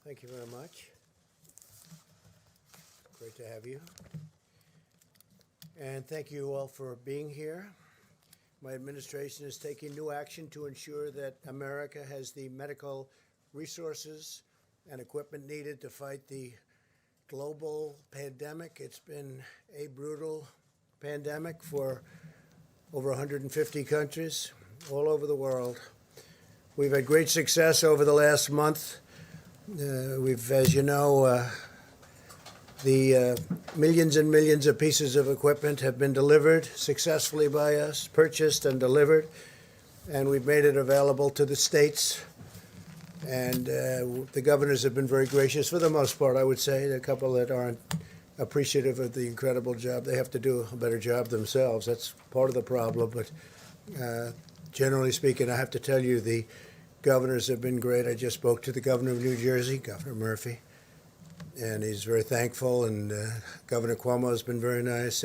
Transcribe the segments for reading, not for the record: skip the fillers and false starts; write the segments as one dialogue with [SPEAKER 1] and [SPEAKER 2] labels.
[SPEAKER 1] Thank you very much. Great to have you. And thank you all for being here. My administration is taking new action to ensure that America has the medical resources and equipment needed to fight the global pandemic. It's been a brutal pandemic for over 150 countries all over the world. We've had great success over the last month. As you know, the millions and millions of pieces of equipment have been delivered successfully by us, purchased and delivered, and we've made it available to the states. And the governors have been very gracious for the most part, I would say. There are a couple that aren't appreciative of the incredible job. They have to do a better job themselves. That's part of the problem. But generally speaking, I have to tell you, the governors have been great. I just spoke to the governor of New Jersey, Governor Murphy, and he's very thankful. And Governor Cuomo has been very nice.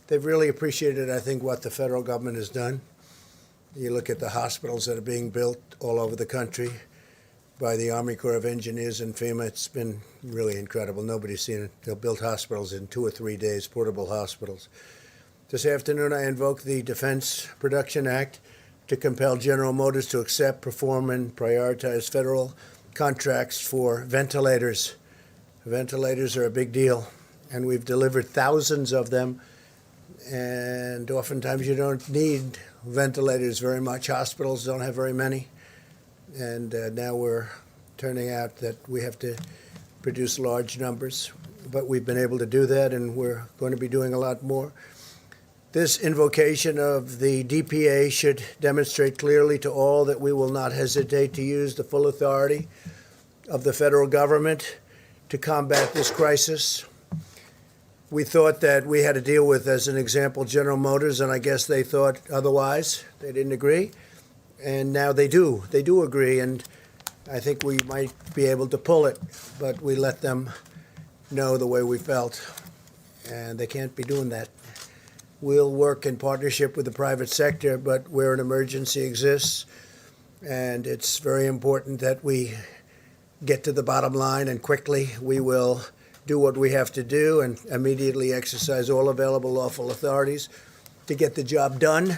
[SPEAKER 1] They've really appreciated, I think, what the federal government has done. You look at the hospitals that are being built all over the country by the Army Corps of Engineers and FEMA. It's been really incredible. Nobody's seen it. They'll build hospitals in 2 or 3 days, portable hospitals. This afternoon, I invoke the Defense Production Act to compel General Motors to accept, perform, and prioritize federal contracts for ventilators. Ventilators are a big deal, and we've delivered thousands of them, and oftentimes you don't need ventilators very much. Hospitals don't have very many, and now we're turning out that we have to produce large numbers, but we've been able to do that, and we're going to be doing a lot more. This invocation of the DPA should demonstrate clearly to all that we will not hesitate to use the full authority of the federal government to combat this crisis. We thought that we had to deal with, as an example, General Motors, and I guess they thought otherwise. They didn't agree, and now they do. They do agree, and I think we might be able to pull it, but we let them know the way we felt, and they can't be doing that. We'll work in partnership with the private sector, but where an emergency exists, and it's very important that we get to the bottom line, and quickly we will do what we have to do and immediately exercise all available lawful authorities to get the job done.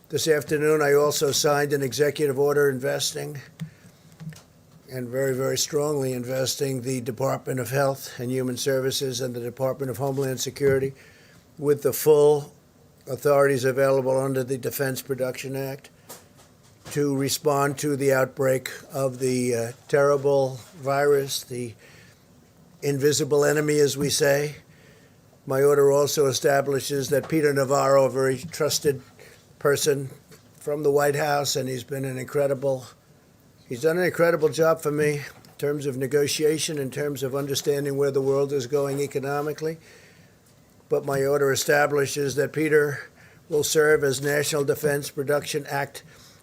[SPEAKER 1] This afternoon, I also signed an executive order investing, and very, very strongly investing, the Department of Health and Human Services and the Department of Homeland Security with the full authorities available under the Defense Production Act to respond to the outbreak of the terrible virus, the invisible enemy, as we say. My order also establishes that Peter Navarro, a very trusted person from the White House, and he's done an incredible job for me in terms of negotiation, in terms of understanding where the world is going economically. But my order establishes that Peter will serve as National Defense Production Act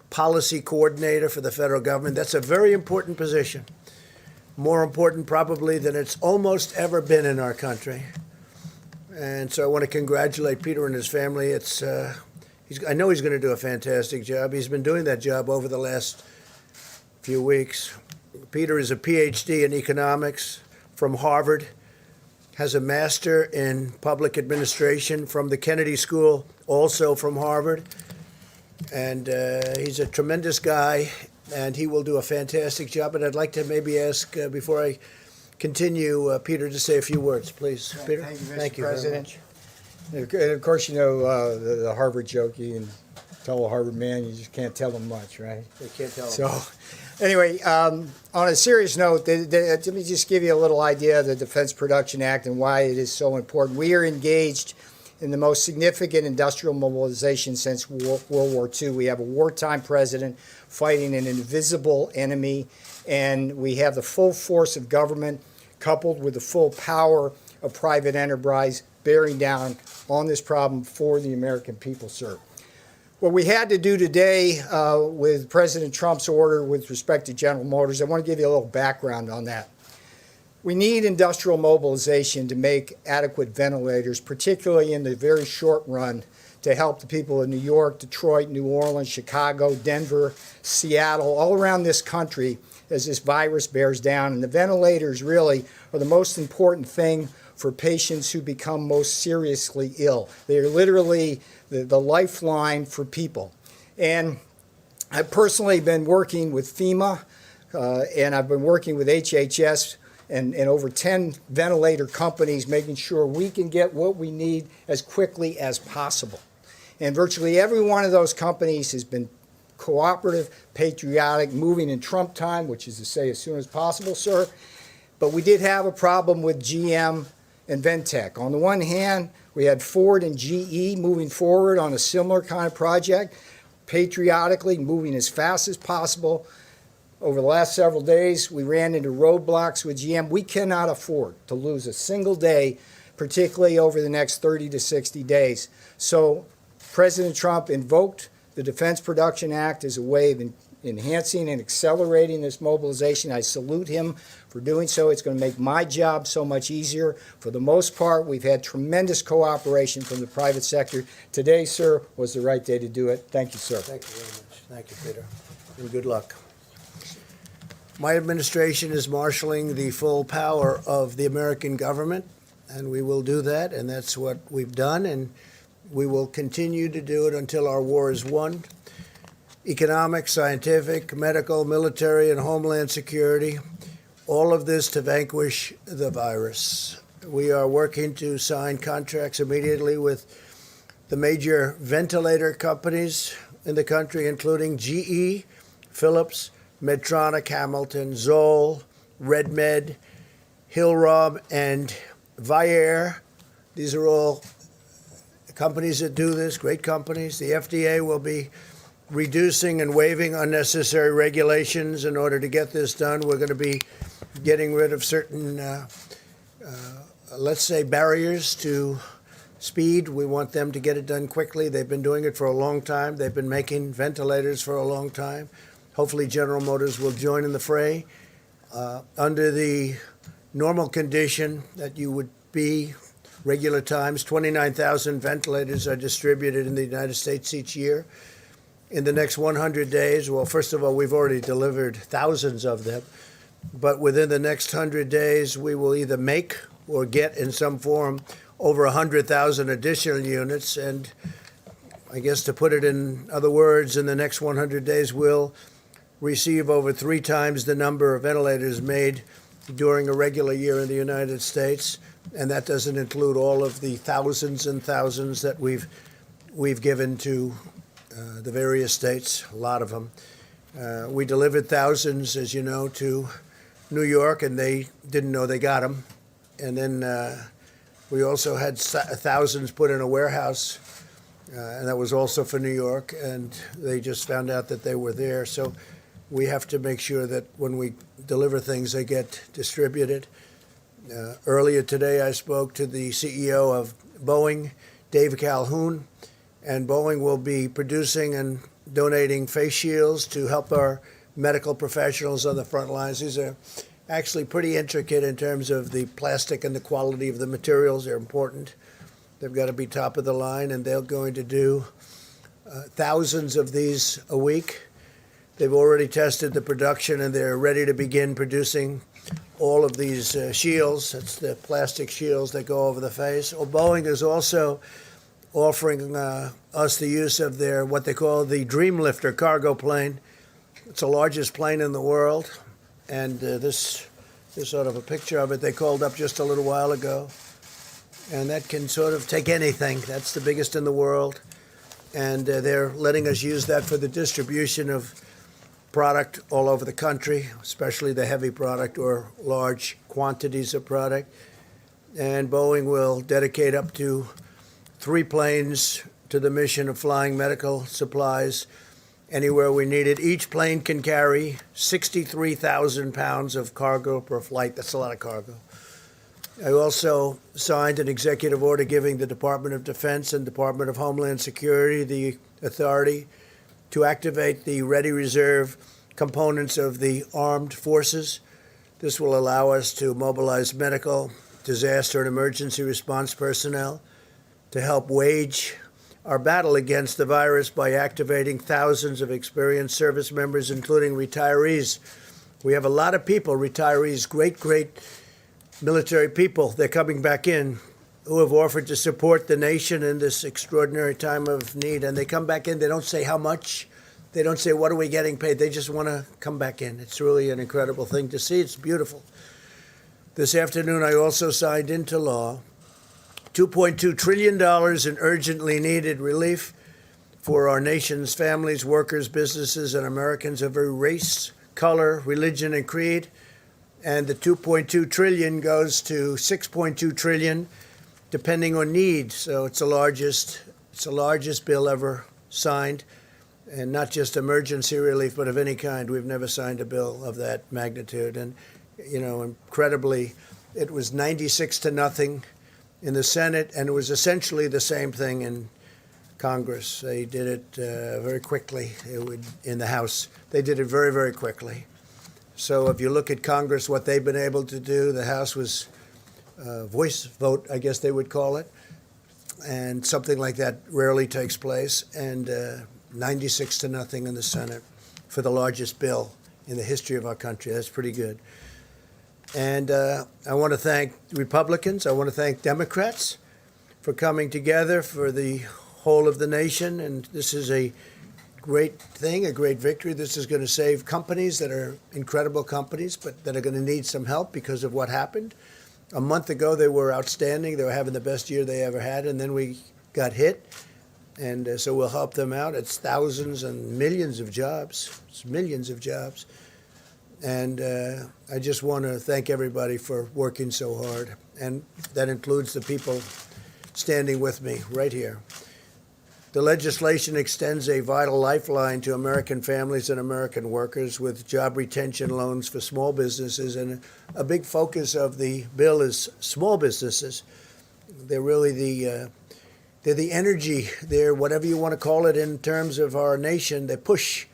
[SPEAKER 1] Policy Coordinator for the federal government. That's a very important position, more important probably than it's almost ever been in our country. And so I want to congratulate Peter and his family. I know he's going to do a fantastic job. He's been doing that job over the last few weeks. Peter is a PhD in economics from Harvard, has a master in public administration from the Kennedy School, also from Harvard. And he's a tremendous guy, and he will do a fantastic job. And I'd like to maybe ask, before I continue, Peter to say a few words, please. Peter?
[SPEAKER 2] Thank you, Mr. President. And of course, you know the Harvard joke. You can tell a Harvard man, you just can't tell them much, right?
[SPEAKER 1] They can't tell
[SPEAKER 2] So,
[SPEAKER 1] them.
[SPEAKER 2] anyway, on a serious note, let me just give you a little idea of the Defense Production Act and why it is so important. We are engaged in the most significant industrial mobilization since World War II. We have a wartime president fighting an invisible enemy, and we have the full force of government coupled with the full power of private enterprise bearing down on this problem for the American people, sir. What we had to do today with President Trump's order with respect to General Motors, I want to give you a little background on that. We need industrial mobilization to make adequate ventilators, particularly in the very short run, to help the people of New York, Detroit, New Orleans, Chicago, Denver, Seattle, all around this country as this virus bears down. And the ventilators really are the most important thing for patients who become most seriously ill. They are literally the lifeline for people. And I've personally been working with FEMA, and I've been working with HHS and over 10 ventilator companies, making sure we can get what we need as quickly as possible. And virtually every one of those companies has been cooperative, patriotic, moving in Trump time, which is to say as soon as possible, sir. But we did have a problem with GM and Ventec. On the one hand, we had Ford and GE moving forward on a similar kind of project, patriotically moving as fast as possible. Over the last several days, we ran into roadblocks with GM. We cannot afford to lose a single day, particularly over the next 30 to 60 days. So President Trump invoked the Defense Production Act as a way of enhancing and accelerating this mobilization. I salute him for doing so. It's going to make my job so much easier. For the most part, we've had tremendous cooperation from the private sector. Today, sir, was the right day to do it. Thank you, sir.
[SPEAKER 1] Thank you very much. Thank you, Peter. And good luck. My administration is marshaling the full power of the American government, and we will do that, and that's what we've done, and we will continue to do it until our war is won. Economic, scientific, medical, military, and homeland security, all of this to vanquish the virus. We are working to sign contracts immediately with the major ventilator companies in the country, including GE, Philips, Medtronic, Hamilton, Zoll, RedMed, Hillrom, and Vyaire. These are all companies that do this, great companies. The FDA will be reducing and waiving unnecessary regulations in order to get this done. We're going to be getting rid of certain, let's say, barriers to speed. We want them to get it done quickly. They've been doing it for a long time. They've been making ventilators for a long time. Hopefully General Motors will join in the fray. Under the normal condition that you would be, regular times, 29,000 ventilators are distributed in the United States each year. In the next 100 days, well, first of all, we've already delivered thousands of them, but within the next 100 days, we will either make or get in some form over 100,000 additional units. And I guess to put it in other words, in the next 100 days, we'll receive over 3 times the number of ventilators made during a regular year in the United States, and that doesn't include all of the thousands and thousands that we've given to the various states, a lot of them. We delivered thousands, as you know, to New York, and they didn't know they got them. And then we also had thousands put in a warehouse, and that was also for New York, and they just found out that they were there. So we have to make sure that when we deliver things, they get distributed. Earlier today, I spoke to the CEO of Boeing, Dave Calhoun, and Boeing will be producing and donating face shields to help our medical professionals on the front lines. These are actually pretty intricate in terms of the plastic and the quality of the materials. They're important. They've got to be top of the line, and they're going to do thousands of these a week. They've already tested the production, and they're ready to begin producing all of these shields. That's the plastic shields that go over the face. Well, Boeing is also offering us the use of their, what they call the Dreamlifter cargo plane. It's the largest plane in the world, and this is sort of a picture of it. They called up just a little while ago, and that can sort of take anything. That's the biggest in the world, and they're letting us use that for the distribution of product all over the country, especially the heavy product or large quantities of product. And Boeing will dedicate up to 3 planes to the mission of flying medical supplies anywhere we need it. Each plane can carry 63,000 pounds of cargo per flight. That's a lot of cargo. I also signed an executive order giving the Department of Defense and Department of Homeland Security the authority to activate the Ready Reserve components of the armed forces. This will allow us to mobilize medical, disaster, and emergency response personnel to help wage our battle against the virus by activating thousands of experienced service members, including retirees We have a lot of people, retirees, great military people, they're coming back in, who have offered to support the nation in this extraordinary time of need. And they come back in, they don't say how much, they don't say what are we getting paid, they just want to come back in. It's really an incredible thing to see, it's beautiful. This afternoon I also signed into law $2.2 trillion in urgently needed relief for our nation's families, workers, businesses, and Americans of every race, color, religion, and creed. And the 2.2 trillion goes to 6.2 trillion, depending on need. So it's the largest bill ever signed, and not just emergency relief, but of any kind. We've never signed a bill of that magnitude. And, you know, incredibly, it was 96-0 in the Senate, and it was essentially the same thing in Congress. They did it very quickly. In the House, they did it very, very quickly. So if you look at Congress, what they've been able to do, the House was voice vote, I guess they would call it, and something like that rarely takes place, and 96-0 in the Senate for the largest bill in the history of our country. That's pretty good. And I want to thank Republicans. I want to thank Democrats for coming together for the whole of the nation. And this is a great thing, a great victory. This is going to save companies that are incredible companies, but that are going to need some help because of what happened. A month ago, they were outstanding. They were having the best year they ever had. And then we got hit. And so we'll help them out. It's thousands and millions of jobs. It's millions of jobs. And I just want to thank everybody for working so hard. And that includes the people standing with me right here. The legislation extends a vital lifeline to American families and American workers with job retention loans for small businesses. And a big focus of the bill is small businesses. They're really they're the energy. They're whatever you want to call it in terms of our nation. They push.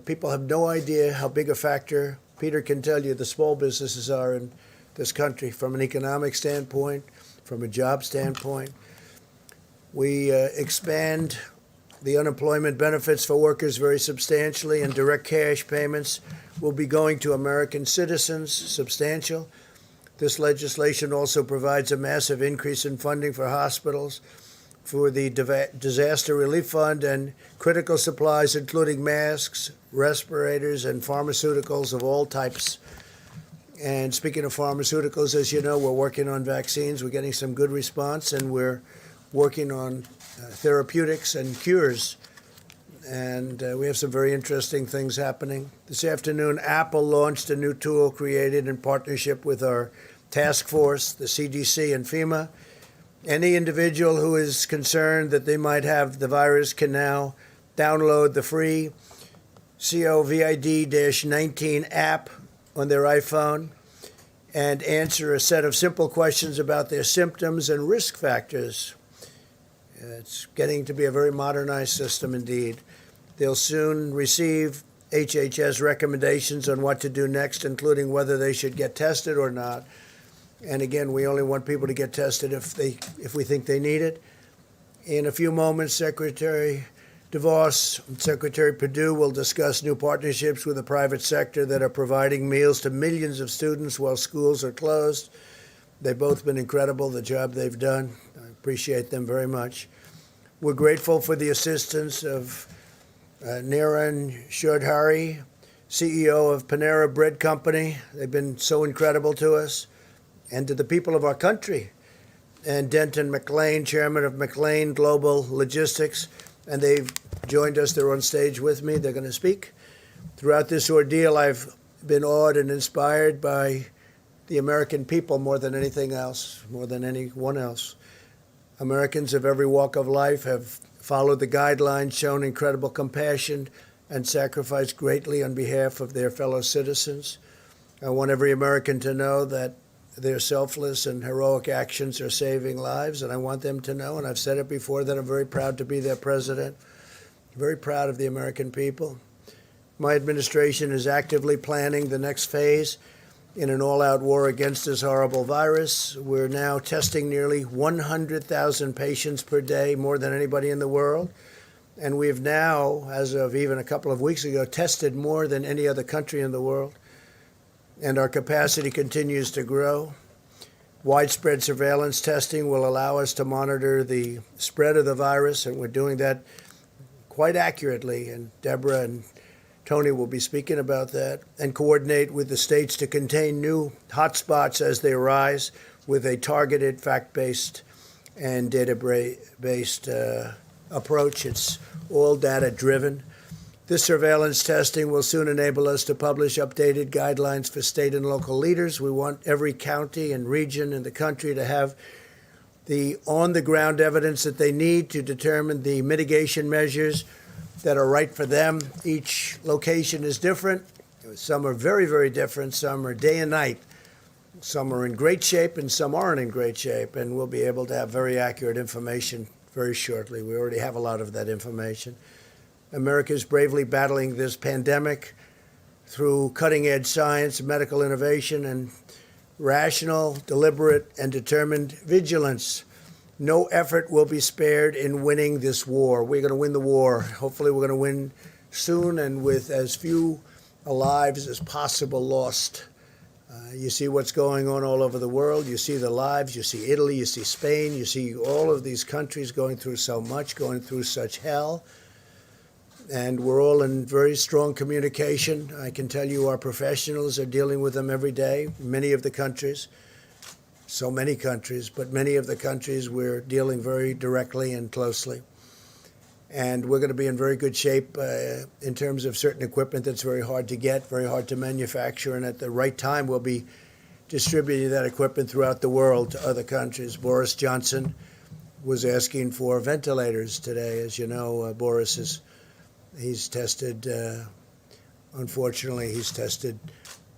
[SPEAKER 1] People have no idea how big a factor, Peter can tell you, the small businesses are in this country from an economic standpoint, from a job standpoint. We expand the unemployment benefits for workers very substantially, and direct cash payments will be going to American citizens, substantial. This legislation also provides a massive increase in funding for hospitals, for the Disaster Relief Fund, and critical supplies, including masks, respirators, and pharmaceuticals of all types. And speaking of pharmaceuticals, as you know, we're working on vaccines. We're getting some good response, and we're working on therapeutics and cures. And we have some very interesting things happening. This afternoon, Apple launched a new tool created in partnership with our task force, the CDC and FEMA. Any individual who is concerned that they might have the virus can now download the free COVID-19 app on their iPhone and answer a set of simple questions about their symptoms and risk factors. It's getting to be a very modernized system indeed. They'll soon receive HHS recommendations on what to do next, including whether they should get tested or not. And again, we only want people to get tested if we think they need it. In a few moments, Secretary DeVos and Secretary Perdue will discuss new partnerships with the private sector that are providing meals to millions of students while schools are closed. They've both been incredible, the job they've done. I appreciate them very much. We're grateful for the assistance of Niran Chaudhary, CEO of Panera Bread Company. They've been so incredible to us. And to the people of our country, and Denton McLean, chairman of McLean Global Logistics, and they've joined us. They're on stage with me. They're going to speak. Throughout this ordeal, I've been awed and inspired by the American people more than anything else, more than anyone else. Americans of every walk of life have followed the guidelines, shown incredible compassion, and sacrificed greatly on behalf of their fellow citizens. I want every American to know that their selfless and heroic actions are saving lives, and I want them to know, and I've said it before, that I'm very proud to be their president, very proud of the American people. My administration is actively planning the next phase in an all-out war against this horrible virus. We're now testing nearly 100,000 patients per day, more than anybody in the world, and we've now, as of even a couple of weeks ago, tested more than any other country in the world. and our capacity continues to grow. Widespread surveillance testing will allow us to monitor the spread of the virus, and we're doing that quite accurately, and Deborah and Tony will be speaking about that, and coordinate with the states to contain new hotspots as they arise with a targeted, fact-based, and data-based approach. It's all data-driven. This surveillance testing will soon enable us to publish updated guidelines for state and local leaders. We want every county and region in the country to have the on-the-ground evidence that they need to determine the mitigation measures that are right for them. Each location is different. Some are very, very different. Some are day and night. Some are in great shape and some aren't in great shape. And we'll be able to have very accurate information very shortly. We already have a lot of that information. America is bravely battling this pandemic through cutting-edge science, medical innovation, and rational, deliberate, and determined vigilance. No effort will be spared in winning this war. We're going to win the war. Hopefully, we're going to win soon and with as few lives as possible lost. You see what's going on all over the world. You see the lives. You see Italy. You see Spain. You see all of these countries going through so much, going through such hell. And we're all in very strong communication. I can tell you our professionals are dealing with them every day. Many of the countries, so many countries, but many of the countries we're dealing very directly and closely. And we're going to be in very good shape in terms of certain equipment that's very hard to get, very hard to manufacture, and at the right time we'll be distributing that equipment throughout the world to other countries. Boris Johnson was asking for ventilators today. As you know, he's tested, unfortunately, he's tested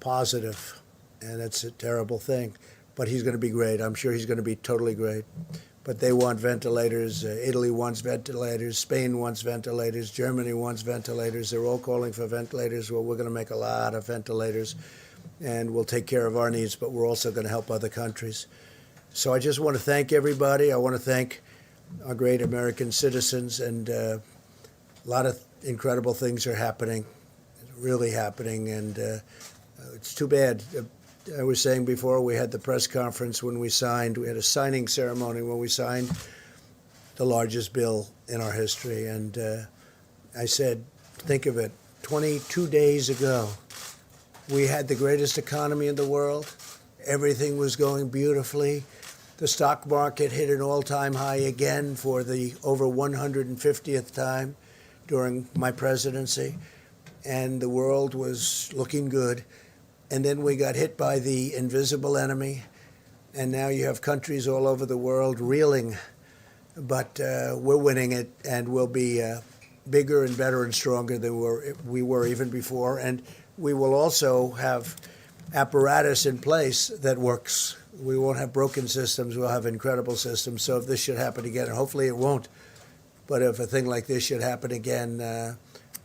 [SPEAKER 1] positive, and that's a terrible thing. But he's going to be great. I'm sure he's going to be totally great. But they want ventilators. Italy wants ventilators. Spain wants ventilators. Germany wants ventilators. They're all calling for ventilators. Well, we're going to make a lot of ventilators, and we'll take care of our needs, but we're also going to help other countries. So I just want to thank everybody. I want to thank our great American citizens, and a lot of incredible things are happening, really happening, and it's too bad. I was saying before, we had the press conference when we had a signing ceremony when we signed the largest bill in our history, and I said, think of it, 22 days ago, we had the greatest economy in the world. Everything was going beautifully. The stock market hit an all-time high again for the over 150th time during my presidency, and the world was looking good. And then we got hit by the invisible enemy, and now you have countries all over the world reeling. But we're winning it, and we'll be bigger and better and stronger than we were even before. And we will also have apparatus in place that works. We won't have broken systems. We'll have incredible systems. So if this should happen again, and hopefully it won't, but if a thing like this should happen again,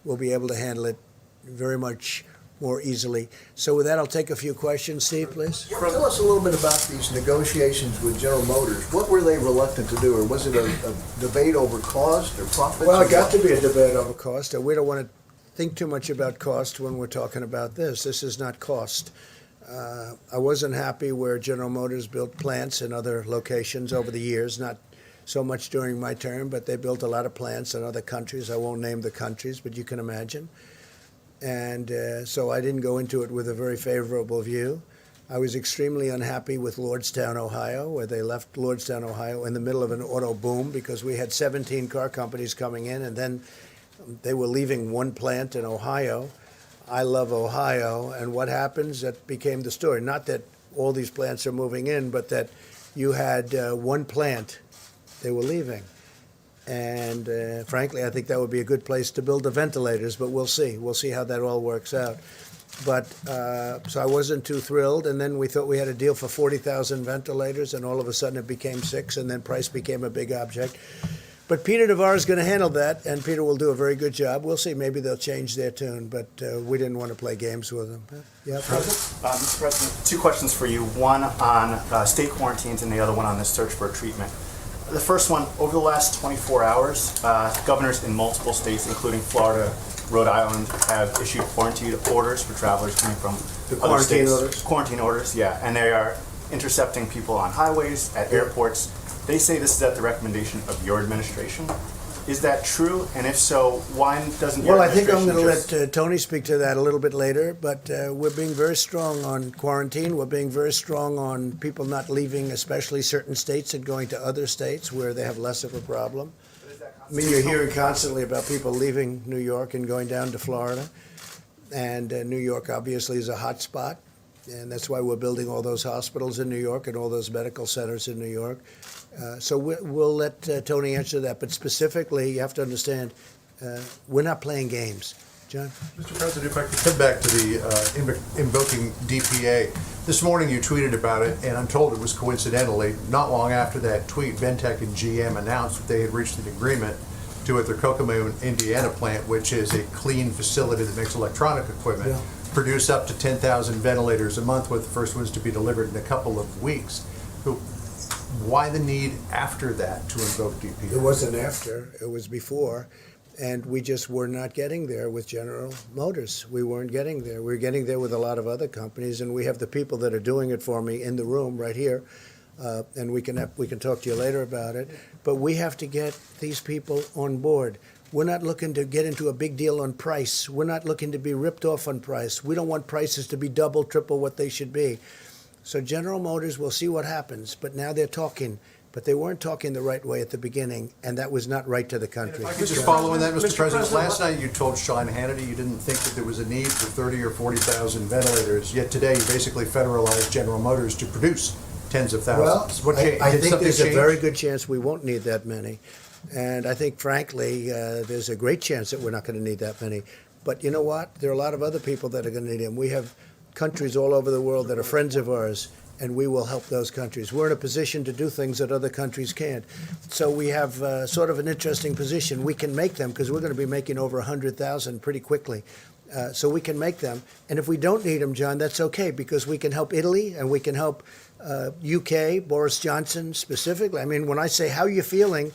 [SPEAKER 1] we'll be able to handle it very much more easily. So with that, I'll take a few questions. Steve, please.
[SPEAKER 3] Tell us a little bit about these negotiations with General Motors. What were they reluctant to do, or was it a debate over cost or profits?
[SPEAKER 1] Well, it got to be a debate over cost. We don't want to think too much about cost when we're talking about this. This is not cost. I wasn't happy where General Motors built plants in other locations over the years, not so much during my term, but they built a lot of plants in other countries. I won't name the countries, but you can imagine. And so I didn't go into it with a very favorable view. I was extremely unhappy with Lordstown, Ohio, where they left Lordstown, Ohio in the middle of an auto boom because we had 17 car companies coming in, and then they were leaving one plant in Ohio. I love Ohio, and what happens, that became the story. Not that all these plants are moving in, but that you had one plant they were leaving. And frankly, I think that would be a good place to build the ventilators, but we'll see. We'll see how that all works out. But so I wasn't too thrilled, and then we thought we had a deal for 40,000 ventilators, and all of a sudden it became 6, and then price became a big object. But Peter Navarro is going to handle that, and Peter will do a very good job. We'll see. Maybe they'll change their tune, but we didn't want to play games with them. Yeah, President?
[SPEAKER 4] Mr. President, 2 questions for you. One on state quarantines and the other one on the search for treatment. The first one, over the last 24 hours, governors in multiple states, including Florida, Rhode Island, have issued quarantine orders for travelers coming from
[SPEAKER 1] The
[SPEAKER 4] other
[SPEAKER 1] quarantine
[SPEAKER 4] states.
[SPEAKER 1] orders?
[SPEAKER 4] Quarantine orders, yeah, and they are intercepting people on highways, at airports. They say this is at the recommendation of your administration. Is that true? And if so, why doesn't your
[SPEAKER 1] Well, I think I'm
[SPEAKER 4] administration
[SPEAKER 1] going to
[SPEAKER 4] just...
[SPEAKER 1] let Tony speak to that a little bit later, but we're being very strong on quarantine. We're being very strong on people not leaving, especially certain states, and going to other states where they have less of a problem. I mean, you're hearing constantly about people leaving New York and going down to Florida. And New York obviously is a hot spot. And that's why we're building all those hospitals in New York and all those medical centers in New York. So we'll let Tony answer that. But specifically, you have to understand, we're not playing games. John?
[SPEAKER 5] Mr. President, if I could come back to the invoking DPA. This morning you tweeted about it, and I'm told it was coincidentally, not long after that tweet, Ventec and GM announced that they had reached an agreement to at their Kokomo, Indiana plant, which is a clean facility that makes electronic equipment, produce up to 10,000 ventilators a month, with the first ones to be delivered in a couple of weeks. So why the need after that to invoke DPA?
[SPEAKER 1] It wasn't after, it was before. And we just were not getting there with General Motors. We weren't getting there. We were getting there with a lot of other companies, and we have the people that are doing it for me in the room right here. And we can talk to you later about it. But we have to get these people on board. We're not looking to get into a big deal on price. We're not looking to be ripped off on price. We don't want prices to be double, triple what they should be. So General Motors, we'll see what happens. But now they're talking. But they weren't talking the right way at the beginning, and that was not right to the country.
[SPEAKER 5] If I could just follow on that, Mr. President. Last night you told Sean Hannity you didn't think that there was a need for 30 or 40,000 ventilators, yet today you basically federalized General Motors to produce tens of thousands.
[SPEAKER 1] Well, I think there's a
[SPEAKER 5] change?
[SPEAKER 1] very good chance we won't need that many. And I think, frankly, there's a great chance that we're not going to need that many. But you know what? There are a lot of other people that are going to need them. We have countries all over the world that are friends of ours, and we will help those countries. We're in a position to do things that other countries can't. So we have sort of an interesting position. We can make them because we're going to be making over 100,000 pretty quickly. So we can make them. And if we don't need them, John, that's okay, because we can help Italy and we can help UK, Boris Johnson specifically. I mean, when I say, how are you feeling?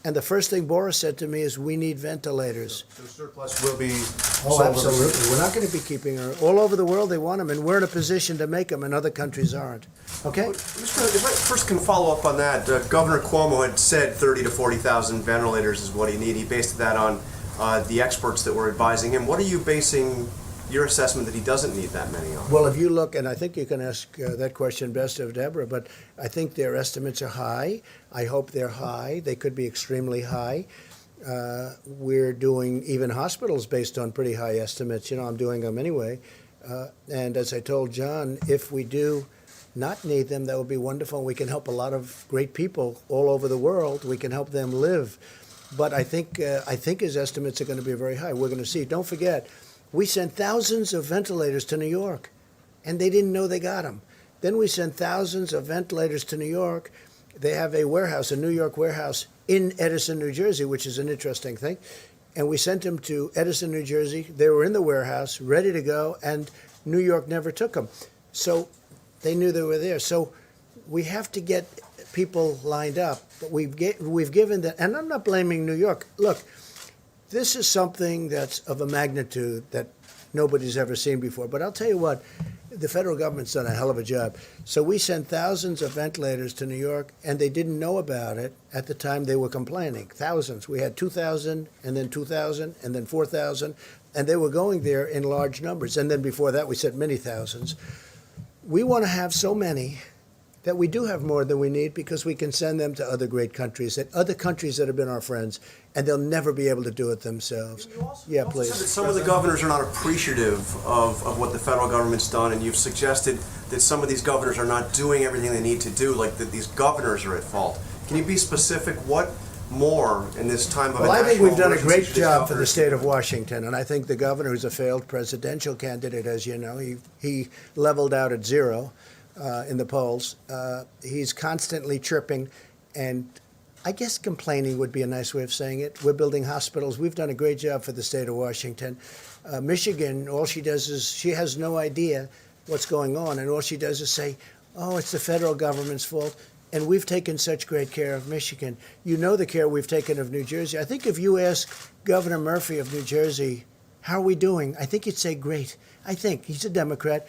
[SPEAKER 1] And the first thing Boris said to me is, we need ventilators.
[SPEAKER 5] So surplus will be
[SPEAKER 1] Oh,
[SPEAKER 5] sold
[SPEAKER 1] absolutely. We're not going to be keeping her. All over the world, they want them, and we're in a position to make them, and other countries aren't. Okay?
[SPEAKER 6] Mr. President, if I first can follow up on that, Governor Cuomo had said 30 to 40,000 ventilators is what he needed. He based that on the experts that were advising him. What are you basing your assessment that he doesn't need that many on?
[SPEAKER 1] Well, if you look, and I think you can ask that question best of Deborah, but I think their estimates are high. I hope they're high. They could be extremely high. We're doing even hospitals based on pretty high estimates. You know, I'm doing them anyway. And as I told John, if we do not need them, that would be wonderful. We can help a lot of great people all over the world. We can help them live. But I think his estimates are going to be very high. We're going to see. Don't forget, we sent thousands of ventilators to New York, and they didn't know they got them. Then we sent thousands of ventilators to New York. They have a warehouse, a New York warehouse in Edison, New Jersey, which is an interesting thing. And we sent them to Edison, New Jersey. They were in the warehouse, ready to go, and New York never took them. So they knew they were there. So we have to get people lined up. But we've given them, and I'm not blaming New York. Look, this is something that's of a magnitude that nobody's ever seen before. But I'll tell you what, the federal government's done a hell of a job. So we sent thousands of ventilators to New York, and they didn't know about it at the time they were complaining. Thousands. We had 2,000, and then 2,000, and then 4,000, and they were going there in large numbers. And then before that, we sent many thousands. We want to have so many that we do have more than we need, because we can send them to other great countries, that have been our friends, and they'll never be able to do it themselves. Yeah,
[SPEAKER 6] Said that
[SPEAKER 1] please.
[SPEAKER 6] some of the governors are not appreciative of what the federal government's done, and you've suggested that some of these governors are not doing everything they need to do, like that these governors are at fault. Can you be specific? What more in this time of
[SPEAKER 1] Well, I think
[SPEAKER 6] national
[SPEAKER 1] we've done a
[SPEAKER 6] emergency
[SPEAKER 1] great
[SPEAKER 6] should these
[SPEAKER 1] job for the
[SPEAKER 6] governors
[SPEAKER 1] state
[SPEAKER 6] do?
[SPEAKER 1] of Washington, and I think the governor, who's a failed presidential candidate, as you know, he leveled out at 0 in the polls. He's constantly tripping, and I guess complaining would be a nice way of saying it. We're building hospitals. We've done a great job for the state of Washington. Michigan, all she does is, she has no idea what's going on, and all she does is say, oh, it's the federal government's fault. And we've taken such great care of Michigan. You know the care we've taken of New Jersey. I think if you ask Governor Murphy of New Jersey how are we doing? I think you'd say great. I think he's a Democrat.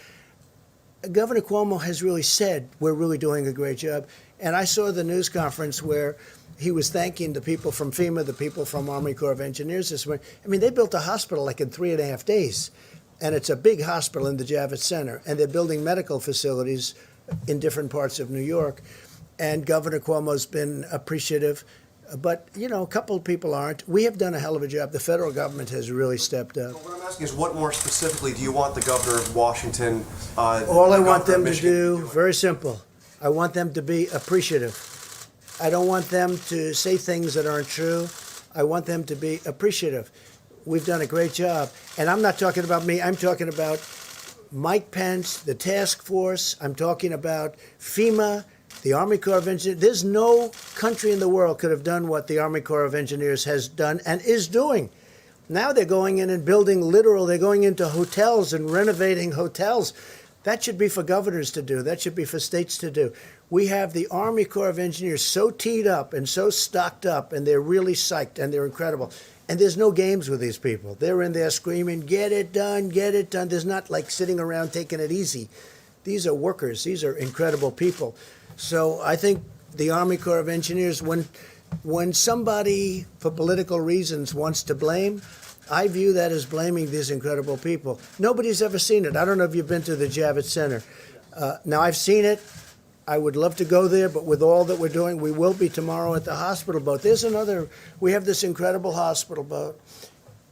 [SPEAKER 1] Governor Cuomo has really said we're really doing a great job. And I saw the news conference where he was thanking the people from FEMA, the people from Army Corps of Engineers this morning. I mean, they built a hospital like in 3.5 days. And it's a big hospital in the Javits Center. And they're building medical facilities in different parts of New York. And Governor Cuomo's been appreciative. But, you know, a couple of people aren't. We have done a hell of a job. The federal government has really stepped up.
[SPEAKER 6] What I'm asking is, what more specifically do you want the governor of Washington,
[SPEAKER 1] All I want them to do, very simple, I want them to be appreciative. I don't want them to say things that aren't true. I want them to be appreciative. We've done a great job. And I'm not talking about me. I'm talking about Mike Pence, the task force. I'm talking about FEMA, the Army Corps of Engineers. There's no country in the world could have done what the Army Corps of Engineers has done and is doing. Now they're going in and building they're going into hotels and renovating hotels. That should be for governors to do. That should be for states to do. We have the Army Corps of Engineers so teed up and so stocked up, and they're really psyched, and they're incredible. And there's no games with these people. They're in there screaming, get it done, get it done. There's not like sitting around taking it easy. These are workers. These are incredible people. So I think the Army Corps of Engineers, when somebody, for political reasons, wants to blame, I view that as blaming these incredible people. Nobody's ever seen it. I don't know if you've been to the Javits Center. Now, I've seen it. I would love to go there, but with all that we're doing, we will be tomorrow at the hospital boat. We have this incredible hospital boat.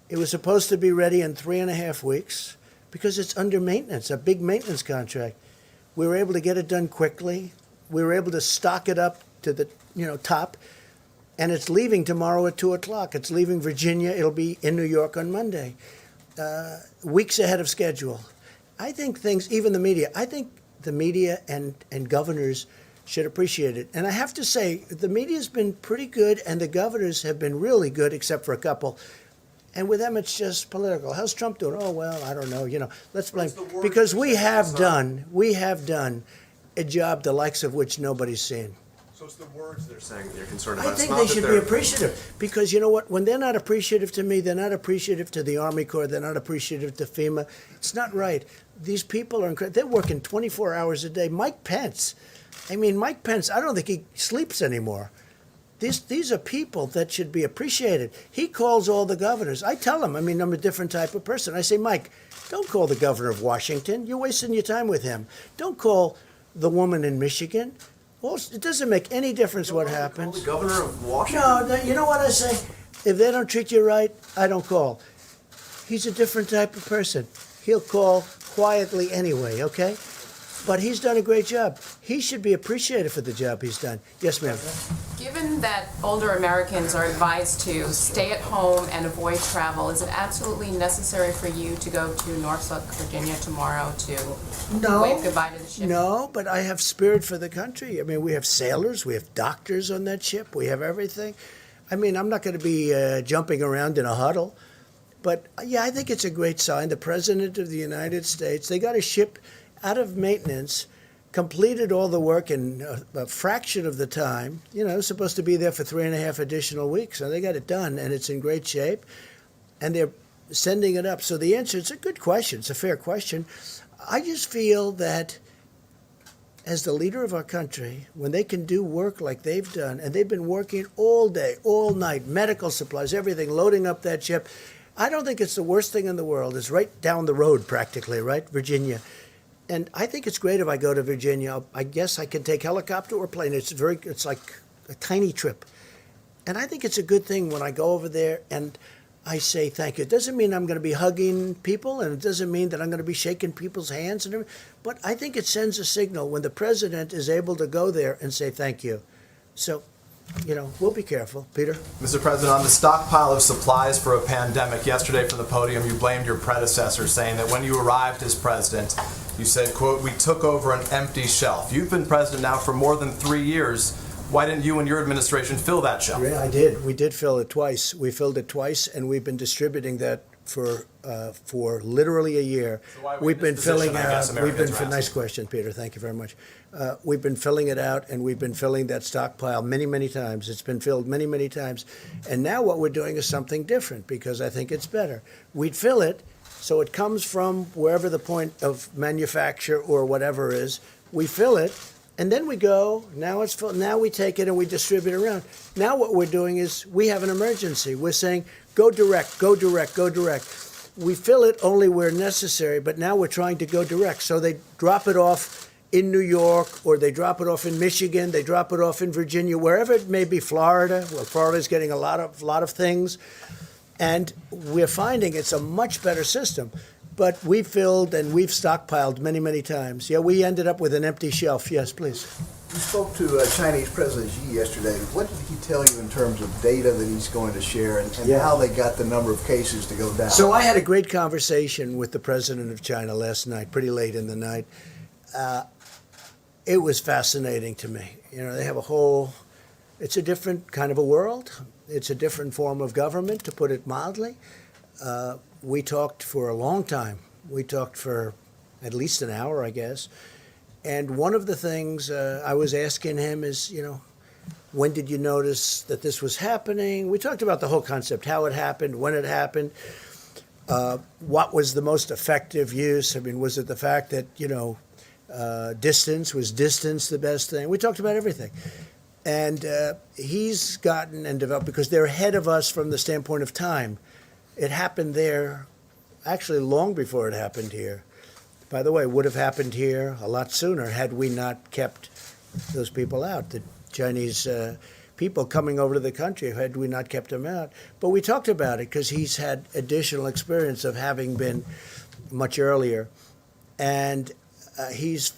[SPEAKER 1] It was supposed to be ready in 3.5 weeks because it's under maintenance, a big maintenance contract. We were able to get it done quickly. We were able to stock it up to the top. And it's leaving tomorrow at 2 o'clock. It's leaving Virginia. It'll be in New York on Monday. Weeks ahead of schedule. I think even the media, I think the media and governors should appreciate it. And I have to say, the media's been pretty good, and the governors have been really good, except for a couple. And with them, it's just political. How's Trump doing? Oh, well, I don't know. Let's blame. Because we have done a job the likes of which nobody's seen.
[SPEAKER 6] So it's the words they're saying that you're concerned about.
[SPEAKER 1] I think they should be appreciative, because you know what? When they're not appreciative to me, they're not appreciative to the Army Corps, they're not appreciative to FEMA. It's not right. These people are incredible. They're working 24 hours a day. Mike Pence, I don't think he sleeps anymore. These are people that should be appreciated. He calls all the governors. I tell him, I'm a different type of person. I say, Mike, don't call the governor of Washington. You're wasting your time with him. Don't call the woman in Michigan. Well, it doesn't make any difference what happens.
[SPEAKER 6] The governor of Washington?
[SPEAKER 1] No, you know what I say? If they don't treat you right, I don't call. He's a different type of person. He'll call quietly anyway, okay? But he's done a great job. He should be appreciated for the job he's done. Yes, ma'am.
[SPEAKER 7] Given that older Americans are advised to stay at home and avoid travel, is it absolutely necessary for you to go to Norfolk, Virginia tomorrow to wave goodbye to the ship?
[SPEAKER 1] No, but I have spirit for the country. We have sailors, we have doctors on that ship, we have everything. I'm not going to be jumping around in a huddle. But, yeah, I think it's a great sign. The President of the United States, they got a ship out of maintenance, completed all the work in a fraction of the time. It was supposed to be there for 3.5 additional weeks, so they got it done, and it's in great shape, and they're sending it up. So the answer, it's a good question. It's a fair question. I just feel that as the leader of our country, when they can do work like they've done, and they've been working all day, all night, medical supplies, everything, loading up that ship, I don't think it's the worst thing in the world. It's right down the road practically, right, Virginia. And I think it's great if I go to Virginia. I guess I can take helicopter or plane. It's like a tiny trip. And I think it's a good thing when I go over there and I say thank you. It doesn't mean I'm going to be hugging people, and it doesn't mean that I'm going to be shaking people's hands and everything. But I think it sends a signal when the president is able to go there and say thank you. So, we'll be careful. Peter?
[SPEAKER 8] Mr. President, on the stockpile of supplies for a pandemic, yesterday from the podium, you blamed your predecessor, saying that when you arrived as president, you said, quote, "We took over an empty shelf." You've been president now for more than 3 years. Why didn't you and your administration fill that shelf?
[SPEAKER 1] Yeah, I did. We did fill it twice. We filled it twice, and we've been distributing that for literally a year.
[SPEAKER 8] So why are we
[SPEAKER 1] We've
[SPEAKER 8] in this
[SPEAKER 1] been filling
[SPEAKER 8] position, I guess
[SPEAKER 1] out. We've been
[SPEAKER 8] Americans are
[SPEAKER 1] nice
[SPEAKER 8] asking?
[SPEAKER 1] question, Peter. Thank you very much. We've been filling it out, and we've been filling that stockpile many, many times. It's been filled many, many times, and now what we're doing is something different because I think it's better. We'd fill it, so it comes from wherever the point of manufacture or whatever is. We fill it. And then we go, now it's full, now we take it and we distribute it around. Now what we're doing is we have an emergency. We're saying, go direct, go direct, go direct. We fill it only where necessary, but now we're trying to go direct. So they drop it off in New York, or they drop it off in Michigan, they drop it off in Virginia, wherever it may be, Florida. Well, Florida's getting a lot of things. And we're finding it's a much better system. But we've filled and we've stockpiled many, many times. Yeah, we ended up with an empty shelf. Yes, please.
[SPEAKER 3] You spoke to Chinese President Xi yesterday. What did he tell you in terms of data that he's going to share and
[SPEAKER 1] Yeah.
[SPEAKER 3] how they got the number of cases to go down?
[SPEAKER 1] So I had a great conversation with the president of China last night, pretty late in the night. It was fascinating to me. You know, they have it's a different kind of a world. It's a different form of government, to put it mildly. We talked for a long time. We talked for at least an hour, I guess. And one of the things I was asking him is, you know, when did you notice that this was happening? We talked about the whole concept, how it happened, when it happened, what was the most effective use. I mean, was it the fact that, you know, distance the best thing? We talked about everything. And he's gotten and developed, because they're ahead of us from the standpoint of time. It happened there actually long before it happened here. By the way, it would have happened here a lot sooner had we not kept those people out, the Chinese people coming over to the country, had we not kept them out. But we talked about it because he's had additional experience of having been much earlier. And he's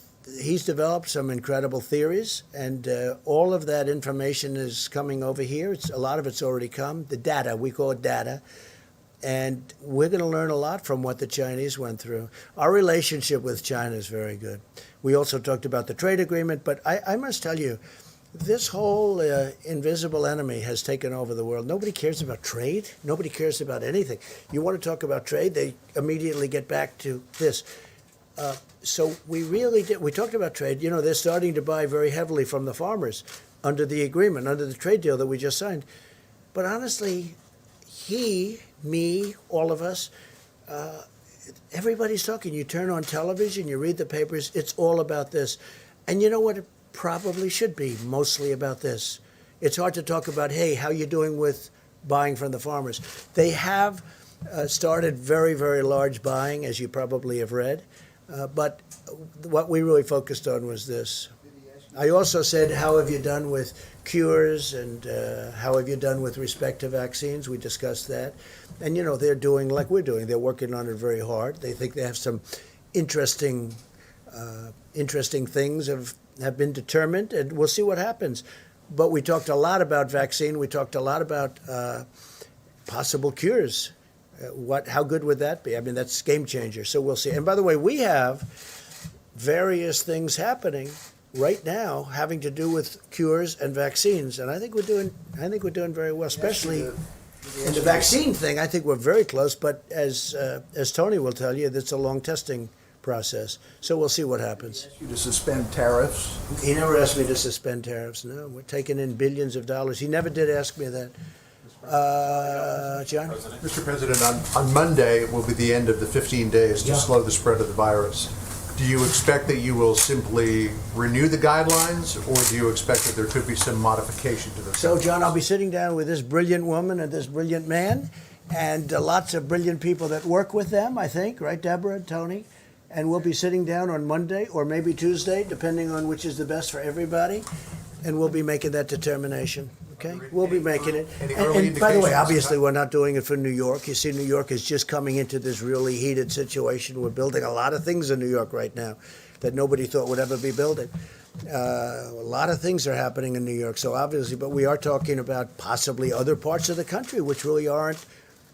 [SPEAKER 1] developed some incredible theories, and all of that information is coming over here. A lot of it's already come. The data, we call it data. And we're going to learn a lot from what the Chinese went through. Our relationship with China is very good. We also talked about the trade agreement, but I must tell you, this whole invisible enemy has taken over the world. Nobody cares about trade. Nobody cares about anything. You want to talk about trade, they immediately get back to this. So we really did. We talked about trade. You know, they're starting to buy very heavily from the farmers under the agreement, under the trade deal that we just signed. But honestly, me, all of us, everybody's talking. You turn on television, you read the papers, it's all about this. And you know what? It probably should be mostly about this. It's hard to talk about, hey, how you doing with buying from the farmers? They have started very, very large buying, as you probably have read. But what we really focused on was this. I also said, how have you done with cures, and how have you done with respect to vaccines? We discussed that. And, you know, they're doing like we're doing. They're working on it very hard. They think they have some interesting things have been determined, and we'll see what happens. But we talked a lot about vaccine. We talked a lot about possible cures. How good would that be? I mean, that's game changer. So we'll see. And by the way, we have various things happening right now having to do with cures and vaccines, and I think we're doing very well, especially in the vaccine thing. I think we're very close. But as Tony will tell you, that's a long testing process. So we'll see what happens.
[SPEAKER 3] You to suspend tariffs?
[SPEAKER 1] He never asked me to suspend tariffs. No, we're taking in billions of dollars. He never did ask me that. John?
[SPEAKER 5] Mr. President, on Monday will be the end of the 15 days to slow the spread of the virus. Do you expect that you will simply renew the guidelines, or do you expect that there could be some modification to them?
[SPEAKER 1] So, John, I'll be sitting down with this brilliant woman and this brilliant man, and lots of brilliant people that work with them, I think, right, Deborah, Tony? And we'll be sitting down on Monday or maybe Tuesday, depending on which is the best for everybody, and we'll be making that determination. Okay, we'll be making it.
[SPEAKER 5] Any early
[SPEAKER 1] And by the way,
[SPEAKER 5] indications?
[SPEAKER 1] obviously, we're not doing it for New York. You see, New York is just coming into this really heated situation. We're building a lot of things in New York right now that nobody thought would ever be building. A lot of things are happening in New York. So obviously, but we are talking about possibly other parts of the country which really aren't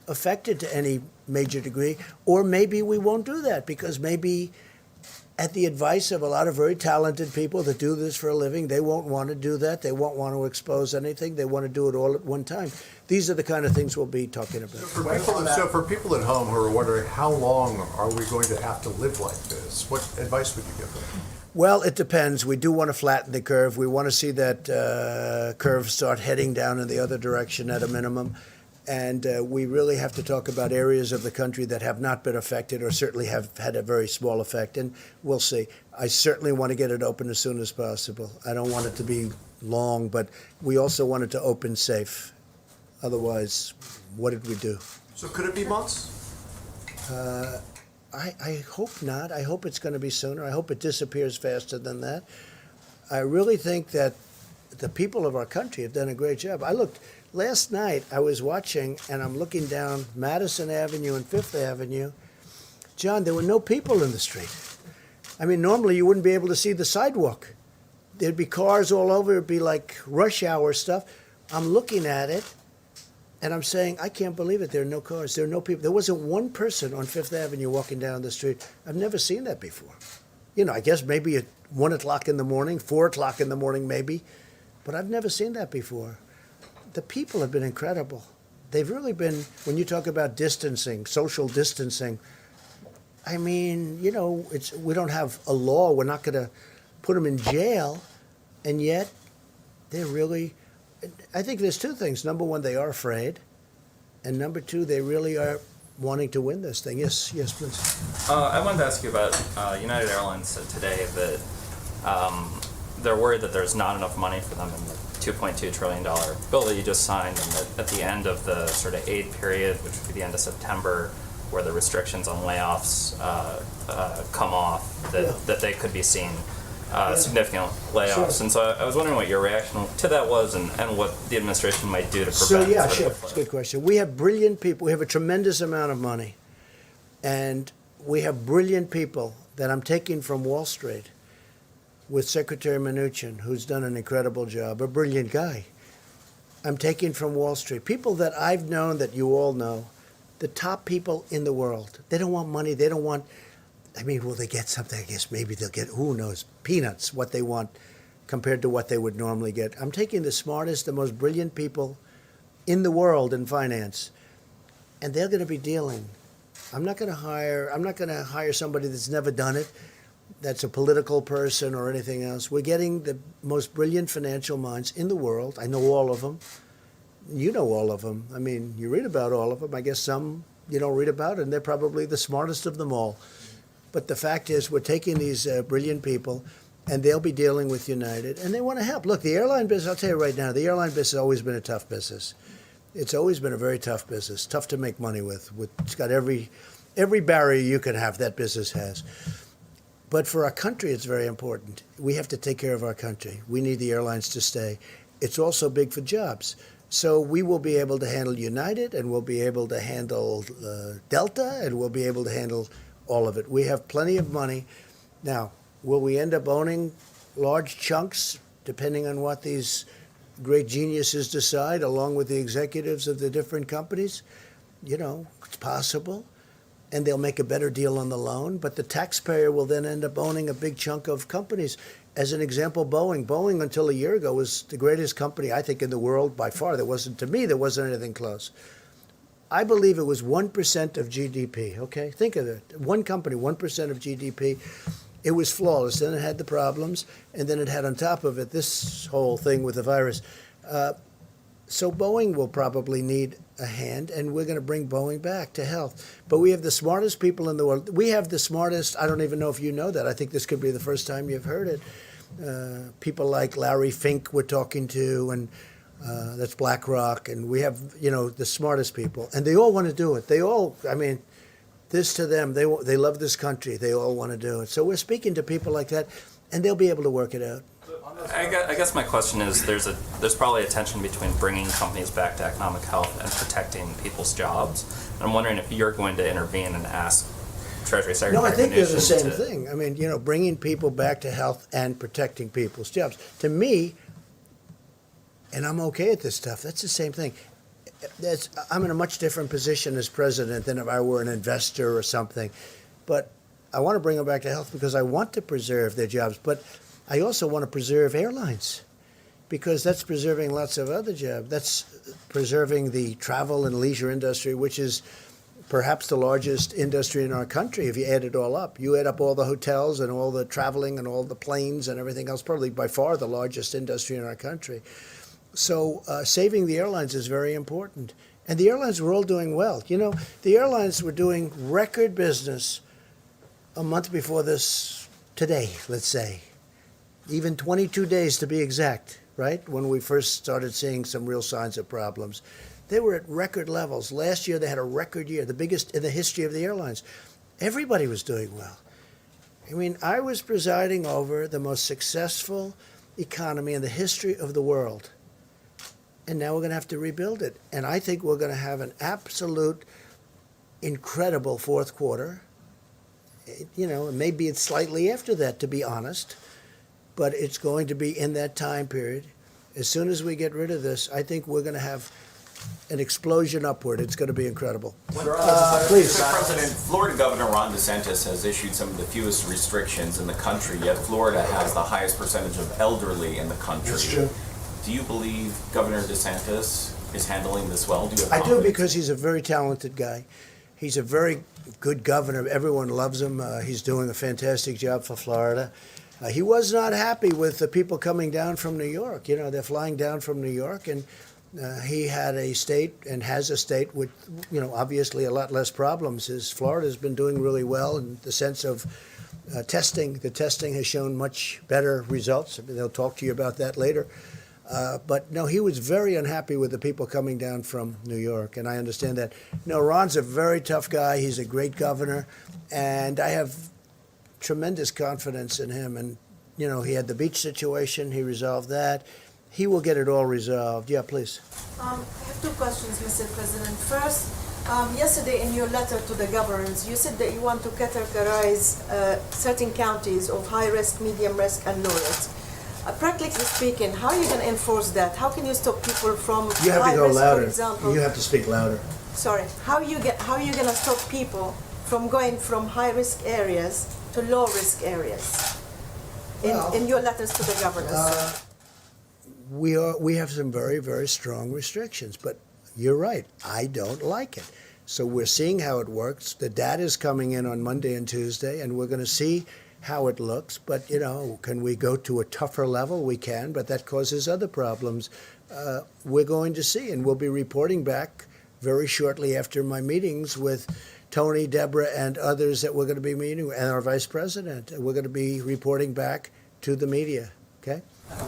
[SPEAKER 1] affected to any major degree. Or maybe we won't do that because maybe at the advice of a lot of very talented people that do this for a living. They won't want to do that. They won't want to expose anything. They want to do it all at one time. These are the kind of things we'll be talking about.
[SPEAKER 5] So for people at home who are wondering, how long are we going to have to live like this? What advice would you give them?
[SPEAKER 1] Well, it depends. We do want to flatten the curve. We want to see that curve start heading down in the other direction at a minimum. And we really have to talk about areas of the country that have not been affected or certainly have had a very small effect. And we'll see. I certainly want to get it open as soon as possible. I don't want it to be long, but we also want it to open safe. Otherwise, what did we do?
[SPEAKER 6] So could it be months?
[SPEAKER 1] I hope not. I hope it's going to be sooner. I hope it disappears faster than that. I really think that the people of our country have done a great job. Last night I was watching, and I'm looking down Madison Avenue and Fifth Avenue. John, there were no people in the street. I mean, normally you wouldn't be able to see the sidewalk. There'd be cars all over. It'd be like rush hour stuff. I'm looking at it, and I'm saying, I can't believe it. There are no cars. There are no people. There wasn't one person on Fifth Avenue walking down the street. I've never seen that before. You know, I guess maybe at 1 o'clock in the morning, 4 o'clock in the morning maybe, but I've never seen that before. The people have been incredible. They've really been, when you talk about distancing, social distancing, I mean, you know, we don't have a law. We're not going to put them in jail. And yet, they're really, I think there's two things. Number one, they are afraid. And number two, they really are wanting to win this thing. Yes, please.
[SPEAKER 9] I wanted to ask you about United Airlines said today that they're worried that there's not enough money for them in the $2.2 trillion bill that you just signed, and that at the end of the sort of aid period, which would be the end of September, where the restrictions on layoffs come off, that they could be seeing significant layoffs. Sure. And so I was wondering what your reaction to that was, and what the administration might do to prevent.
[SPEAKER 1] So yeah, sure, it's a good question. We have brilliant people. We have a tremendous amount of money, and we have brilliant people that I'm taking from Wall Street with Secretary Mnuchin, who's done an incredible job, a brilliant guy. I'm taking from Wall Street people that I've known, that you all know, the top people in the world. They don't want money. They don't want, I mean, will they get something? I guess maybe they'll get, who knows, peanuts, what they want compared to what they would normally get. I'm taking the smartest, the most brilliant people in the world in finance, and they're going to be dealing. I'm not going to hire somebody that's never done it, that's a political person or anything else. We're getting the most brilliant financial minds in the world. I know all of them. You know all of them. I mean, you read about all of them. I guess some you don't read about, and they're probably the smartest of them all. But the fact is, we're taking these brilliant people, and they'll be dealing with United, and they want to help. Look, the airline business, I'll tell you right now, the airline business has always been a tough business. It's always been a very tough business, tough to make money with. It's got every barrier you can have, that business has. But for our country, it's very important. We have to take care of our country. We need the airlines to stay. It's also big for jobs. So we will be able to handle United, and we'll be able to handle Delta, and we'll be able to handle all of it. We have plenty of money. Now, will we end up owning large chunks, depending on what these great geniuses decide, along with the executives of the different companies? You know, it's possible. And they'll make a better deal on the loan, but the taxpayer will then end up owning a big chunk of companies. As an example, Boeing. Boeing, until a year ago, was the greatest company, I think, in the world by far. There wasn't anything close. I believe it was 1% of GDP, okay? Think of it. One company, 1% of GDP. It was flawless. Then it had the problems, and then it had on top of it this whole thing with the virus. So Boeing will probably need a hand, and we're going to bring Boeing back to health. But we have the smartest people in the world. We have the smartest, I don't even know if you know that. I think this could be the first time you've heard it. People like Larry Fink we're talking to, and that's BlackRock. And we have, you know, the smartest people. And they all want to do it. They all, I mean, this to them, they love this country. They all want to do it. So we're speaking to people like that, and they'll be able to work it out.
[SPEAKER 9] I guess my question is, there's probably a tension between bringing companies back to economic health and protecting people's jobs. And I'm wondering if you're going to intervene and ask Treasury Secretary.
[SPEAKER 1] No, I think they're the same thing. I mean, you know, bringing people back to health and protecting people's jobs. To me, and I'm okay at this stuff, that's the same thing. I'm in a much different position as president than if I were an investor or something. But I want to bring them back to health because I want to preserve their jobs, but I also want to preserve airlines because that's preserving lots of other jobs. That's preserving the travel and leisure industry, which is perhaps the largest industry in our country if you add it all up. You add up all the hotels and all the traveling and all the planes and everything else, probably by far the largest industry in our country. So saving the airlines is very important. And the airlines were all doing well. You know, the airlines were doing record business a month before this today, let's say. Even 22 days to be exact, right? When we first started seeing some real signs of problems. They were at record levels. Last year they had a record year, the biggest in the history of the airlines. Everybody was doing well. I mean, I was presiding over the most successful economy in the history of the world. And now we're going to have to rebuild it. And I think we're going to have an absolute incredible fourth quarter. You know, maybe it's slightly after that, to be honest. But it's going to be in that time period. As soon as we get rid of this, I think we're going to have an explosion upward. It's going to be incredible. Please.
[SPEAKER 10] Mr. President, Florida Governor Ron DeSantis has issued some of the fewest restrictions in the country, yet Florida has the highest percentage of elderly in the country.
[SPEAKER 1] That's true.
[SPEAKER 10] Do you believe Governor DeSantis is handling this well? Do you have
[SPEAKER 1] I do,
[SPEAKER 10] confidence?
[SPEAKER 1] because he's a very talented guy. He's a very good governor. Everyone loves him. He's doing a fantastic job for Florida. He was not happy with the people coming down from New York. You know, they're flying down from New York, and he had a state and has a state with, you know, obviously a lot less problems. Florida's been doing really well in the sense of testing. The testing has shown much better results. They'll talk to you about that later. But no, he was very unhappy with the people coming down from New York, and I understand that. No, Ron's a very tough guy. He's a great governor, and I have tremendous confidence in him. And, you know, he had the beach situation. He resolved that. He will get it all resolved. Yeah, please.
[SPEAKER 11] I have two questions, Mr. President. First, yesterday in your letter to the governors, you said that you want to categorize certain counties of high risk, medium risk, and low risk. Practically speaking, how are you going to enforce that? How can you stop people from
[SPEAKER 1] You have
[SPEAKER 11] high
[SPEAKER 1] to go
[SPEAKER 11] risk,
[SPEAKER 1] louder.
[SPEAKER 11] for example?
[SPEAKER 1] You have to speak louder.
[SPEAKER 11] Sorry. How are you going to stop people from going from high risk areas to low risk areas? In your letters to the governors.
[SPEAKER 1] We have some very, very strong restrictions, but you're right. I don't like it. So we're seeing how it works. The data is coming in on Monday and Tuesday, and we're going to see how it looks. But, you know, can we go to a tougher level? We can, but that causes other problems. We're going to see, and we'll be reporting back very shortly after my meetings with Tony, Deborah, and others that we're going to be meeting, and our vice president. We're going to be reporting back to the media, okay?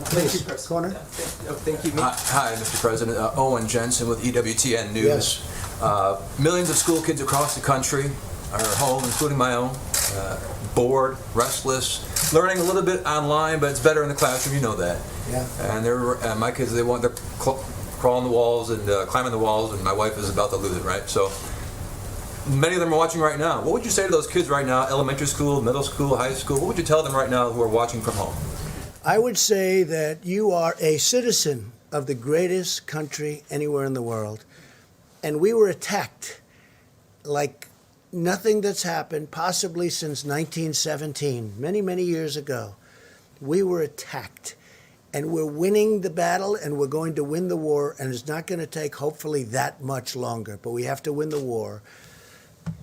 [SPEAKER 1] Please, corner.
[SPEAKER 12] Thank you. Hi, Mr. President. Owen Jensen with EWTN News.
[SPEAKER 1] Yes.
[SPEAKER 12] Millions of school kids across the country are home, including my own, bored, restless, learning a little bit online, but it's better in the classroom. You know that.
[SPEAKER 1] Yeah.
[SPEAKER 12] And my kids, they're crawling the walls and climbing the walls, and my wife is about to lose it. Right. So many of them are watching right now. What would you say to those kids right now? Elementary school, middle school, high school. What would you tell them right now who are watching from home?
[SPEAKER 1] I would say that you are a citizen of the greatest country anywhere in the world. And we were attacked like nothing that's happened possibly since 1917, many, many years ago. We were attacked. And we're winning the battle, and we're going to win the war, and it's not going to take, hopefully, that much longer. But we have to win the war.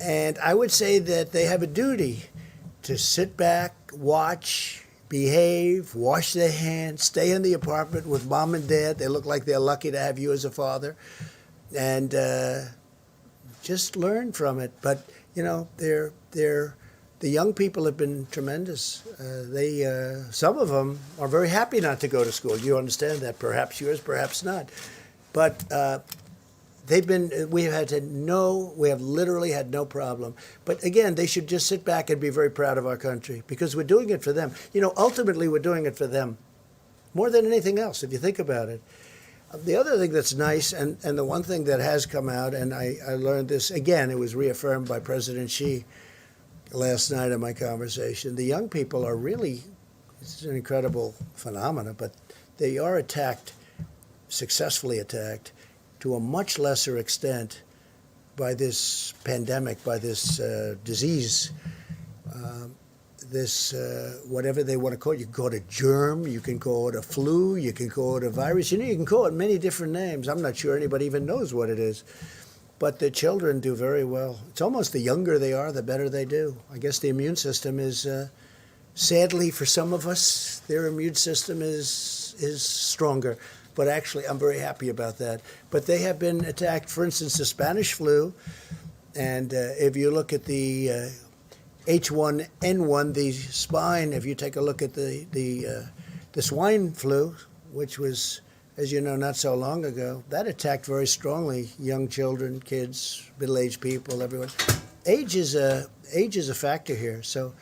[SPEAKER 1] And I would say that they have a duty to sit back, watch, behave, wash their hands, stay in the apartment with mom and dad. They look like they're lucky to have you as a father. And just learn from it. But, you know, the young people have been tremendous. Some of them are very happy not to go to school. You understand that. Perhaps yours, perhaps not. But we have literally had no problem. But again, they should just sit back and be very proud of our country because we're doing it for them. You know, ultimately we're doing it for them more than anything else, if you think about it. The other thing that's nice, and the one thing that has come out, and I learned this, again, it was reaffirmed by President Xi last night in my conversation. The young people are really, it's an incredible phenomenon, but they are attacked, successfully attacked, to a much lesser extent by this pandemic, by this disease. this, whatever they want to call it. You can call it a germ, you can call it a flu, you can call it a virus. You know, you can call it many different names. I'm not sure anybody even knows what it is. But the children do very well. It's almost the younger they are, the better they do. I guess the immune system is, sadly for some of us, their immune system is stronger. But actually, I'm very happy about that. But they have been attacked, for instance, the Spanish flu. And if you look at the H1N1, the swine, if you take a look at the swine flu, which was, as you know, not so long ago, that attacked very strongly young children, kids, middle-aged people, everyone. Age is a factor here, so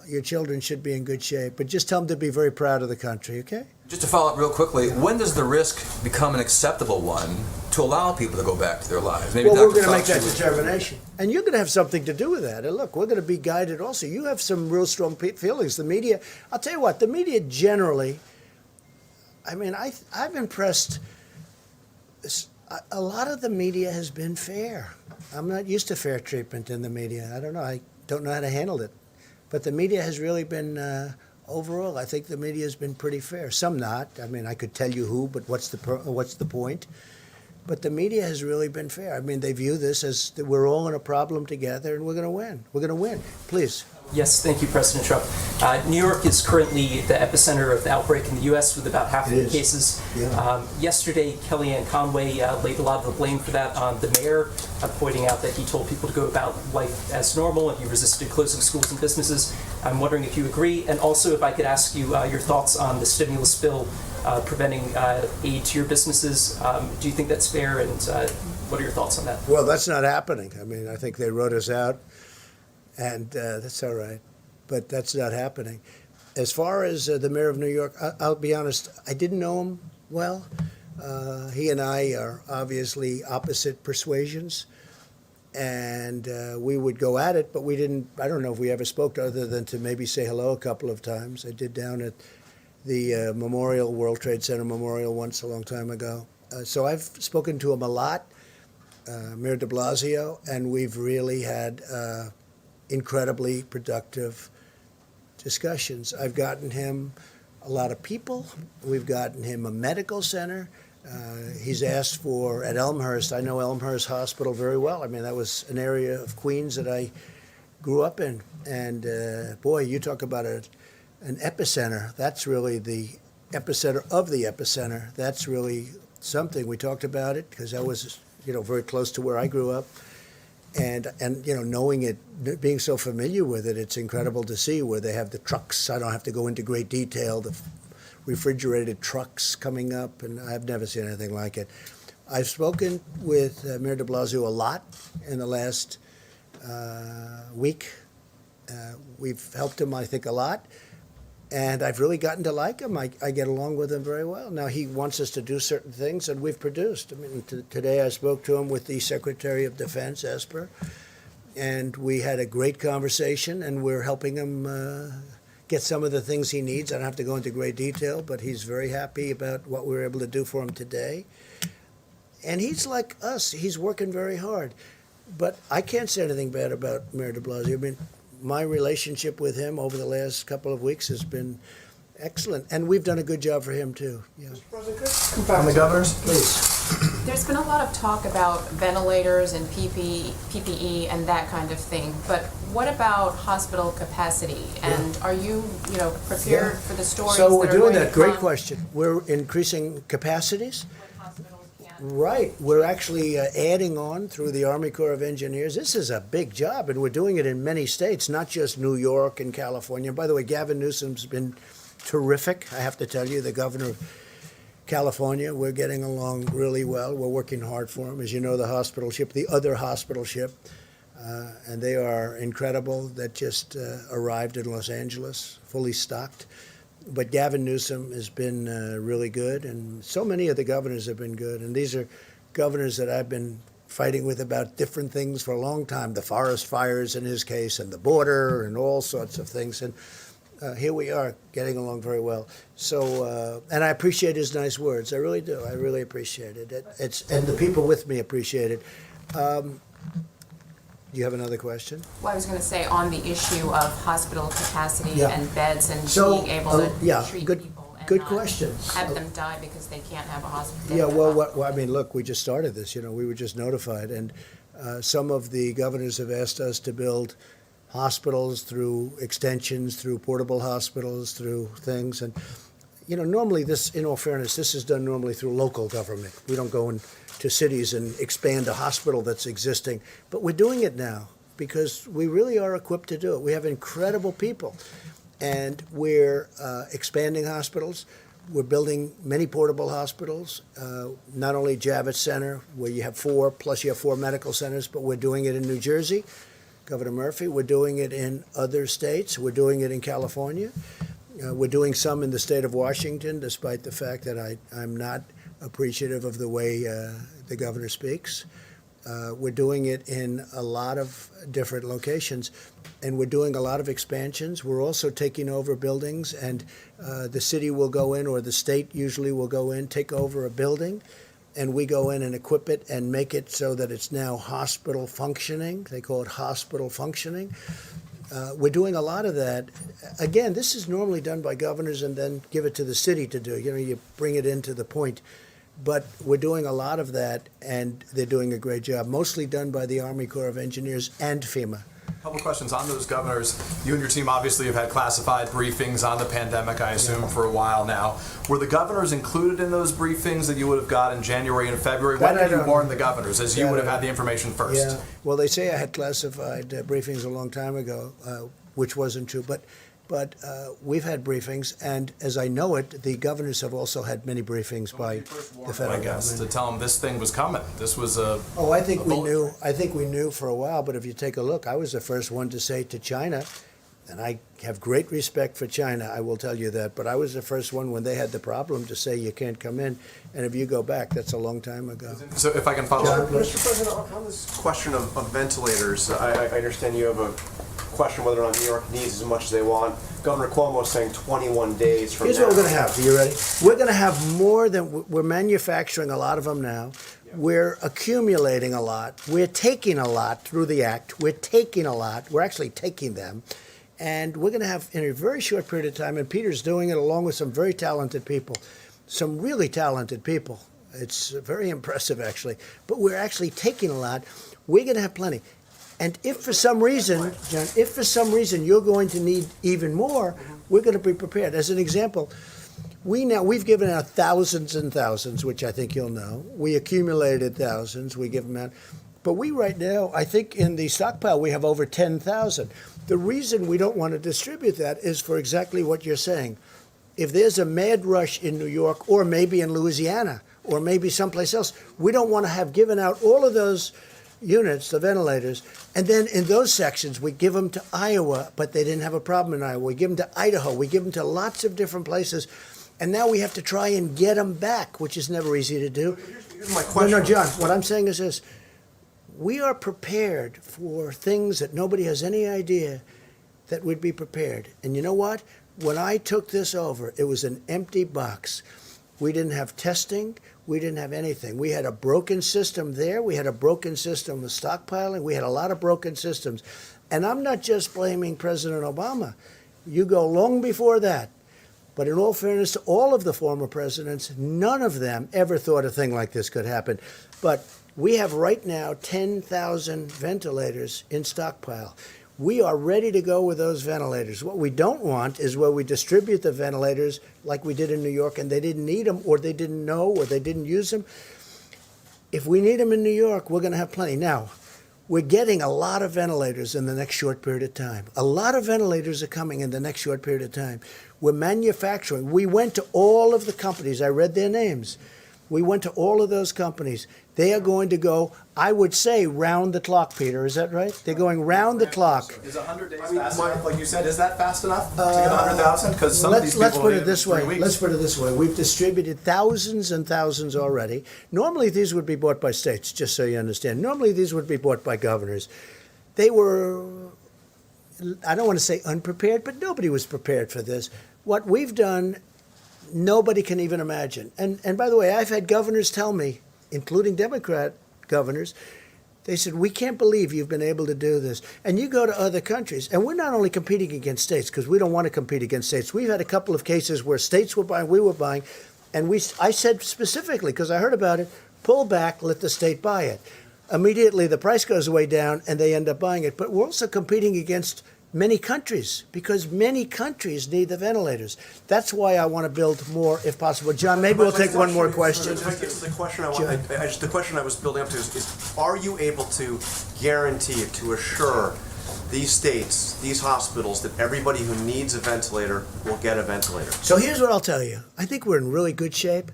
[SPEAKER 1] your children should be in good shape. But just tell them to be very proud of the country, okay?
[SPEAKER 12] Just to follow up real quickly, when does the risk become an acceptable one to allow people to go back to their lives? Maybe
[SPEAKER 1] Well, we're
[SPEAKER 12] Dr.
[SPEAKER 1] going to make that
[SPEAKER 12] Fauci would-
[SPEAKER 1] determination. And you're going to have something to do with that. And look, we're going to be guided also. You have some real strong feelings. The media, I'll tell you what, the media generally, I mean, I've impressed, a lot of the media has been fair. I'm not used to fair treatment in the media. I don't know. I don't know how to handle it. But the media has really been, overall, I think the media has been pretty fair. Some not. I mean, I could tell you who, but what's the point? But the media has really been fair. I mean, they view this as that we're all in a problem together and we're going to win. We're going to win. Please.
[SPEAKER 13] Yes, thank you, President Trump. New York is currently the epicenter of the outbreak in the U.S. with about half of the cases.
[SPEAKER 1] Yeah.
[SPEAKER 13] Yesterday, Kellyanne Conway laid a lot of the blame for that on the mayor, pointing out that he told people to go about life as normal and he resisted closing schools and businesses. I'm wondering if you agree, and also if I could ask you your thoughts on the stimulus bill preventing aid to your businesses. Do you think that's fair, and what are your thoughts on that?
[SPEAKER 1] Well, that's not happening. I mean, I think they wrote us out. And that's all right, but that's not happening. As far as the mayor of New York, I'll be honest, I didn't know him well. He and I are obviously opposite persuasions, and we would go at it, but we didn't, I don't know if we ever spoke other than to maybe say hello a couple of times. I did down at the Memorial, World Trade Center Memorial once a long time ago. So I've spoken to him a lot, Mayor de Blasio, and we've really had incredibly productive discussions. I've gotten him a lot of people. We've gotten him a medical center. He's asked for, at Elmhurst, I know Elmhurst Hospital very well. I mean, that was an area of Queens that I grew up in. And boy, you talk about an epicenter. That's really the epicenter of the epicenter. That's really something. We talked about it because that was, very close to where I grew up. And knowing it, being so familiar with it, it's incredible to see where they have the trucks. I don't have to go into great detail, the refrigerated trucks coming up, and I've never seen anything like it. I've spoken with Mayor de Blasio a lot in the last week. We've helped him, I think, a lot. And I've really gotten to like him. I get along with him very well. Now, he wants us to do certain things, and we've produced. I mean, today I spoke to him with the Secretary of Defense, Esper, and we had a great conversation, and we're helping him get some of the things he needs. I don't have to go into great detail, but he's very happy about what we were able to do for him today. And he's like us. He's working very hard. But I can't say anything bad about Mayor de Blasio. I mean, my relationship with him over the last couple of weeks has been excellent, and we've done a good job for him too. Yeah.
[SPEAKER 3] On the governors, please.
[SPEAKER 7] There's been a lot of talk about ventilators and PPE and that kind of thing, but what about hospital capacity? And are you, prepared for the stories
[SPEAKER 1] So
[SPEAKER 7] that
[SPEAKER 1] we're
[SPEAKER 7] are
[SPEAKER 1] doing
[SPEAKER 7] going to
[SPEAKER 1] that. Great
[SPEAKER 7] come
[SPEAKER 1] question. We're increasing capacities.
[SPEAKER 7] when hospitals can't?
[SPEAKER 1] Right. We're actually adding on through the Army Corps of Engineers. This is a big job, and we're doing it in many states, not just New York and California. By the way, Gavin Newsom's been terrific, I have to tell you, the governor of California. We're getting along really well. We're working hard for him. As you know, the hospital ship, the other hospital ship, and they are incredible, that just arrived in Los Angeles, fully stocked. But Gavin Newsom has been really good, and so many of the governors have been good. And these are governors that I've been fighting with about different things for a long time, the forest fires in his case, and the border, and all sorts of things. And here we are, getting along very well. So, and I appreciate his nice words. I really do. I really appreciate it. And the people with me appreciate it. Do you have another question?
[SPEAKER 7] Well, I was going to say on the issue of hospital capacity
[SPEAKER 1] Yeah.
[SPEAKER 7] and beds and
[SPEAKER 1] So,
[SPEAKER 7] being able to
[SPEAKER 1] yeah,
[SPEAKER 7] treat
[SPEAKER 1] good-
[SPEAKER 7] people and
[SPEAKER 1] good
[SPEAKER 7] not
[SPEAKER 1] question.
[SPEAKER 7] have them die because they can't have a hospital.
[SPEAKER 1] Yeah, well, I mean, look, we just started this, we were just notified, and some of the governors have asked us to build hospitals through extensions, through portable hospitals, through things, and, normally this, in all fairness, this is done normally through local government. We don't go into cities and expand a hospital that's existing, but we're doing it now because we really are equipped to do it. We have incredible people, and we're expanding hospitals. We're building many portable hospitals, not only Javits Center, where you have 4, plus you have 4 medical centers, but we're doing it in New Jersey, Governor Murphy. We're doing it in other states. We're doing it in California. We're doing some in the state of Washington, despite the fact that I'm not appreciative of the way the governor speaks. We're doing it in a lot of different locations, and we're doing a lot of expansions. We're also taking over buildings, and the city will go in, or the state usually will go in, take over a building, and we go in and equip it and make it so that it's now hospital functioning. They call it hospital functioning. We're doing a lot of that. Again, this is normally done by governors and then give it to the city to do. You bring it into the point. But we're doing a lot of that, and they're doing a great job, mostly done by the Army Corps of Engineers and FEMA.
[SPEAKER 8] A couple questions on those governors. You and your team obviously have had classified briefings on the pandemic, I assume, for a while now. Were the governors included in those briefings that you would have got in January and February? When did you warn the governors, as you would have had the information first?
[SPEAKER 1] Yeah, well, they say I had classified briefings a long time ago, which wasn't true. But we've had briefings, and as I know it, the governors have also had many briefings by the federal
[SPEAKER 8] I guess,
[SPEAKER 1] government.
[SPEAKER 8] to tell them this thing was coming. This was a...
[SPEAKER 1] Oh, I think we knew. I think we knew for a while. But if you take a look, I was the first one to say to China, and I have great respect for China, I will tell you that. But I was the first one when they had the problem to say you can't come in. And if you go back, that's a long time ago.
[SPEAKER 8] So if I can follow up.
[SPEAKER 6] Mr. President, on this question of ventilators, I understand you have a question whether or not New York needs as much as they want. Governor Cuomo is saying 21 days from now.
[SPEAKER 1] Here's what we're going to have. Are you ready? We're going to have more than we're manufacturing a lot of them now. We're accumulating a lot. We're taking a lot through the act. We're taking a lot. We're actually taking them. And we're going to have, in a very short period of time, and Peter's doing it along with some very talented people, some really talented people. It's very impressive, actually. But we're actually taking a lot. We're going to have plenty. And if for some reason, John, you're going to need even more, we're going to be prepared. As an example, we've given out thousands and thousands, which I think you'll know. We accumulated thousands. We give them out. But we right now, I think in the stockpile, we have over 10,000. The reason we don't want to distribute that is for exactly what you're saying. If there's a mad rush in New York, or maybe in Louisiana, or maybe someplace else, we don't want to have given out all of those units, the ventilators, and then in those sections we give them to Iowa, but they didn't have a problem in Iowa. We give them to Idaho. We give them to lots of different places, and now we have to try and get them back, which is never easy to do.
[SPEAKER 6] Here's my question.
[SPEAKER 1] No, John, what I'm saying is this. We are prepared for things that nobody has any idea that we'd be prepared. And you know what? When I took this over, it was an empty box. We didn't have testing. We didn't have anything. We had a broken system there. We had a broken system of stockpiling. We had a lot of broken systems. And I'm not just blaming President Obama. You go long before that. But in all fairness to all of the former presidents, none of them ever thought a thing like this could happen. But we have right now 10,000 ventilators in stockpile. We are ready to go with those ventilators. What we don't want is where we distribute the ventilators like we did in New York and they didn't need them, or they didn't know, or they didn't use them. If we need them in New York, we're going to have plenty. Now, we're getting a lot of ventilators in the next short period of time. A lot of ventilators are coming in the next short period of time. We're manufacturing. We went to all of the companies. I read their names. We went to all of those companies. They are going to go, I would say, round the clock, Peter. Is that right? They're going round the clock.
[SPEAKER 8] Is 100 days fast enough? Like you said, is that fast enough to get 100,000? Because some of these people
[SPEAKER 1] Let's put it
[SPEAKER 8] need
[SPEAKER 1] this
[SPEAKER 8] 3
[SPEAKER 1] way.
[SPEAKER 8] weeks.
[SPEAKER 1] Let's put it this way. We've distributed thousands and thousands already. Normally, these would be bought by states, just so you understand. Normally, these would be bought by governors. They were, I don't want to say unprepared, but nobody was prepared for this. What we've done, nobody can even imagine. And by the way, I've had governors tell me, including Democrat governors, They said, we can't believe you've been able to do this. And you go to other countries, and we're not only competing against states, because we don't want to compete against states. We've had a couple of cases where states were buying, we were buying, and I said specifically, because I heard about it, pull back, let the state buy it. Immediately, the price goes way down, and they end up buying it. But we're also competing against many countries, because many countries need the ventilators. That's why I want to build more, if possible. John, maybe we'll take one more question.
[SPEAKER 6] The question I was building up to is, are you able to guarantee, to assure these states, these hospitals, that everybody who needs a ventilator will get a ventilator?
[SPEAKER 1] So here's what I'll tell you. I think we're in really good shape.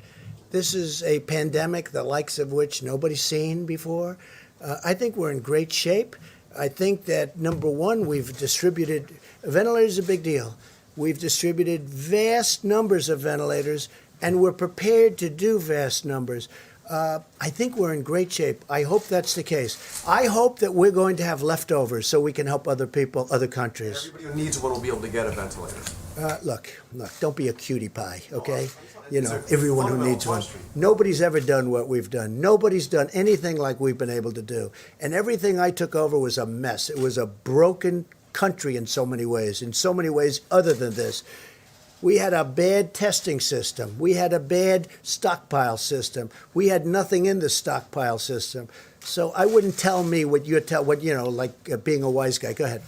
[SPEAKER 1] This is a pandemic, the likes of which nobody's seen before. I think we're in great shape. I think that, number one, we've distributed, ventilators is a big deal. We've distributed vast numbers of ventilators, and we're prepared to do vast numbers. I think we're in great shape. I hope that's the case. I hope that we're going to have leftovers so we can help other people, other countries.
[SPEAKER 6] Everybody who needs one will be able to get a ventilator.
[SPEAKER 1] Look, don't be a cutie pie, okay? You know, everyone who needs one. Nobody's ever done what we've done. Nobody's done anything like we've been able to do. And everything I took over was a mess. It was a broken country in so many ways other than this. We had a bad testing system. We had a bad stockpile system. We had nothing in the stockpile system. So I wouldn't tell me what being a wise guy. Go ahead.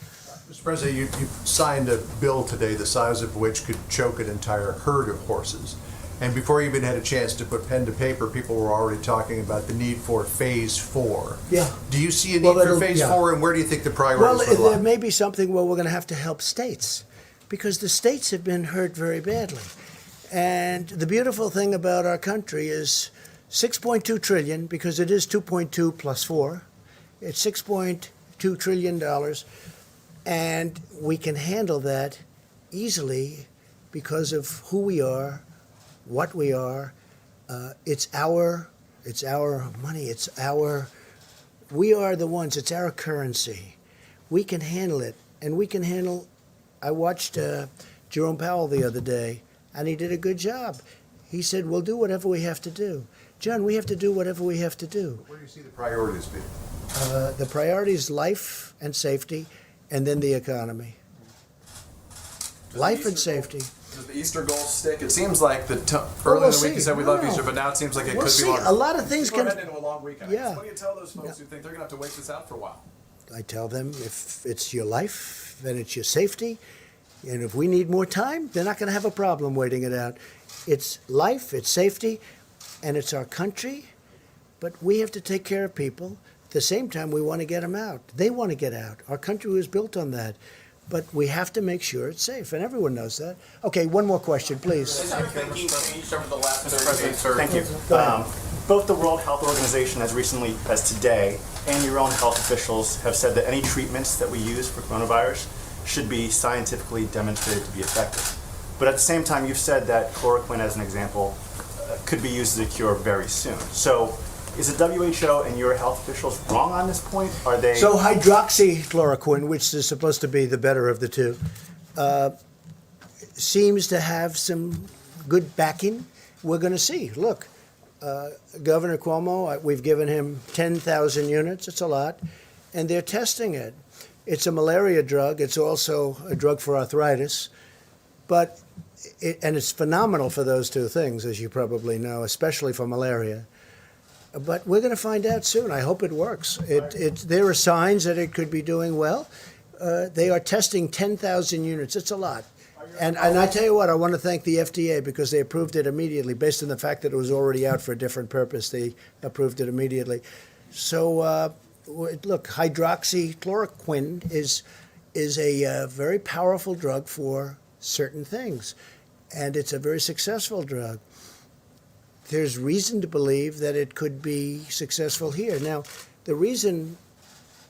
[SPEAKER 5] Mr. President, you signed a bill today the size of which could choke an entire herd of horses. And before you even had a chance to put pen to paper, people were already talking about the need for phase 4.
[SPEAKER 1] Yeah.
[SPEAKER 5] Do you see a need for phase 4, and where do you think the priorities would
[SPEAKER 1] Well,
[SPEAKER 5] lie?
[SPEAKER 1] there may be something where we're going to have to help states, because the states have been hurt very badly. And the beautiful thing about our country is 6.2 trillion, because it is 2.2 plus 4. It's $6.2 trillion. And we can handle that easily because of who we are, what we are. It's our money. We are the ones. It's our currency. We can handle it, and we can handle. I watched Jerome Powell the other day, and he did a good job. He said, "We'll do whatever we have to do." John, we have to do whatever we have to do.
[SPEAKER 5] Where do you see the priorities being?
[SPEAKER 1] The priority is life and safety, and then the economy. Life and safety.
[SPEAKER 8] Does the Easter goal stick? It seems like earlier in the week you said we love Easter, but now it seems like it could be longer.
[SPEAKER 1] A lot of things
[SPEAKER 8] can.
[SPEAKER 1] can.
[SPEAKER 8] Into a long weekend.
[SPEAKER 1] Yeah.
[SPEAKER 8] What do you tell those folks who think they're going to have to wait this out for a while?
[SPEAKER 1] I tell them, if it's your life, then it's your safety, and if we need more time, they're not going to have a problem waiting it out. It's life, it's safety, and it's our country, but we have to take care of people. At the same time, we want to get them out. They want to get out. Our country was built on that. But we have to make sure it's safe, and everyone knows that. Okay, one more question, please.
[SPEAKER 10] Has your thinking changed over the last 30 days?
[SPEAKER 4] Thank you. Both the World Health Organization, as recently as today, and your own health officials have said that any treatments that we use for coronavirus should be scientifically demonstrated to be effective. But at the same time, you've said that chloroquine, as an example, could be used as a cure very soon. So is the WHO and your health officials wrong on this point? Are they?
[SPEAKER 1] So hydroxychloroquine, which is supposed to be the better of the two, seems to have some good backing. We're going to see. Look, Governor Cuomo, we've given him 10,000 units. It's a lot. And they're testing it. It's a malaria drug. It's also a drug for arthritis. But and it's phenomenal for those two things, as you probably know, especially for malaria. But we're going to find out soon. I hope it works. There are signs that it could be doing well. They are testing 10,000 units. It's a lot. And I tell you what, I want to thank the FDA because they approved it immediately. Based on the fact that it was already out for a different purpose, they approved it immediately. So, look, hydroxychloroquine is a very powerful drug for certain things. And it's a very successful drug. There's reason to believe that it could be successful here. Now, the reason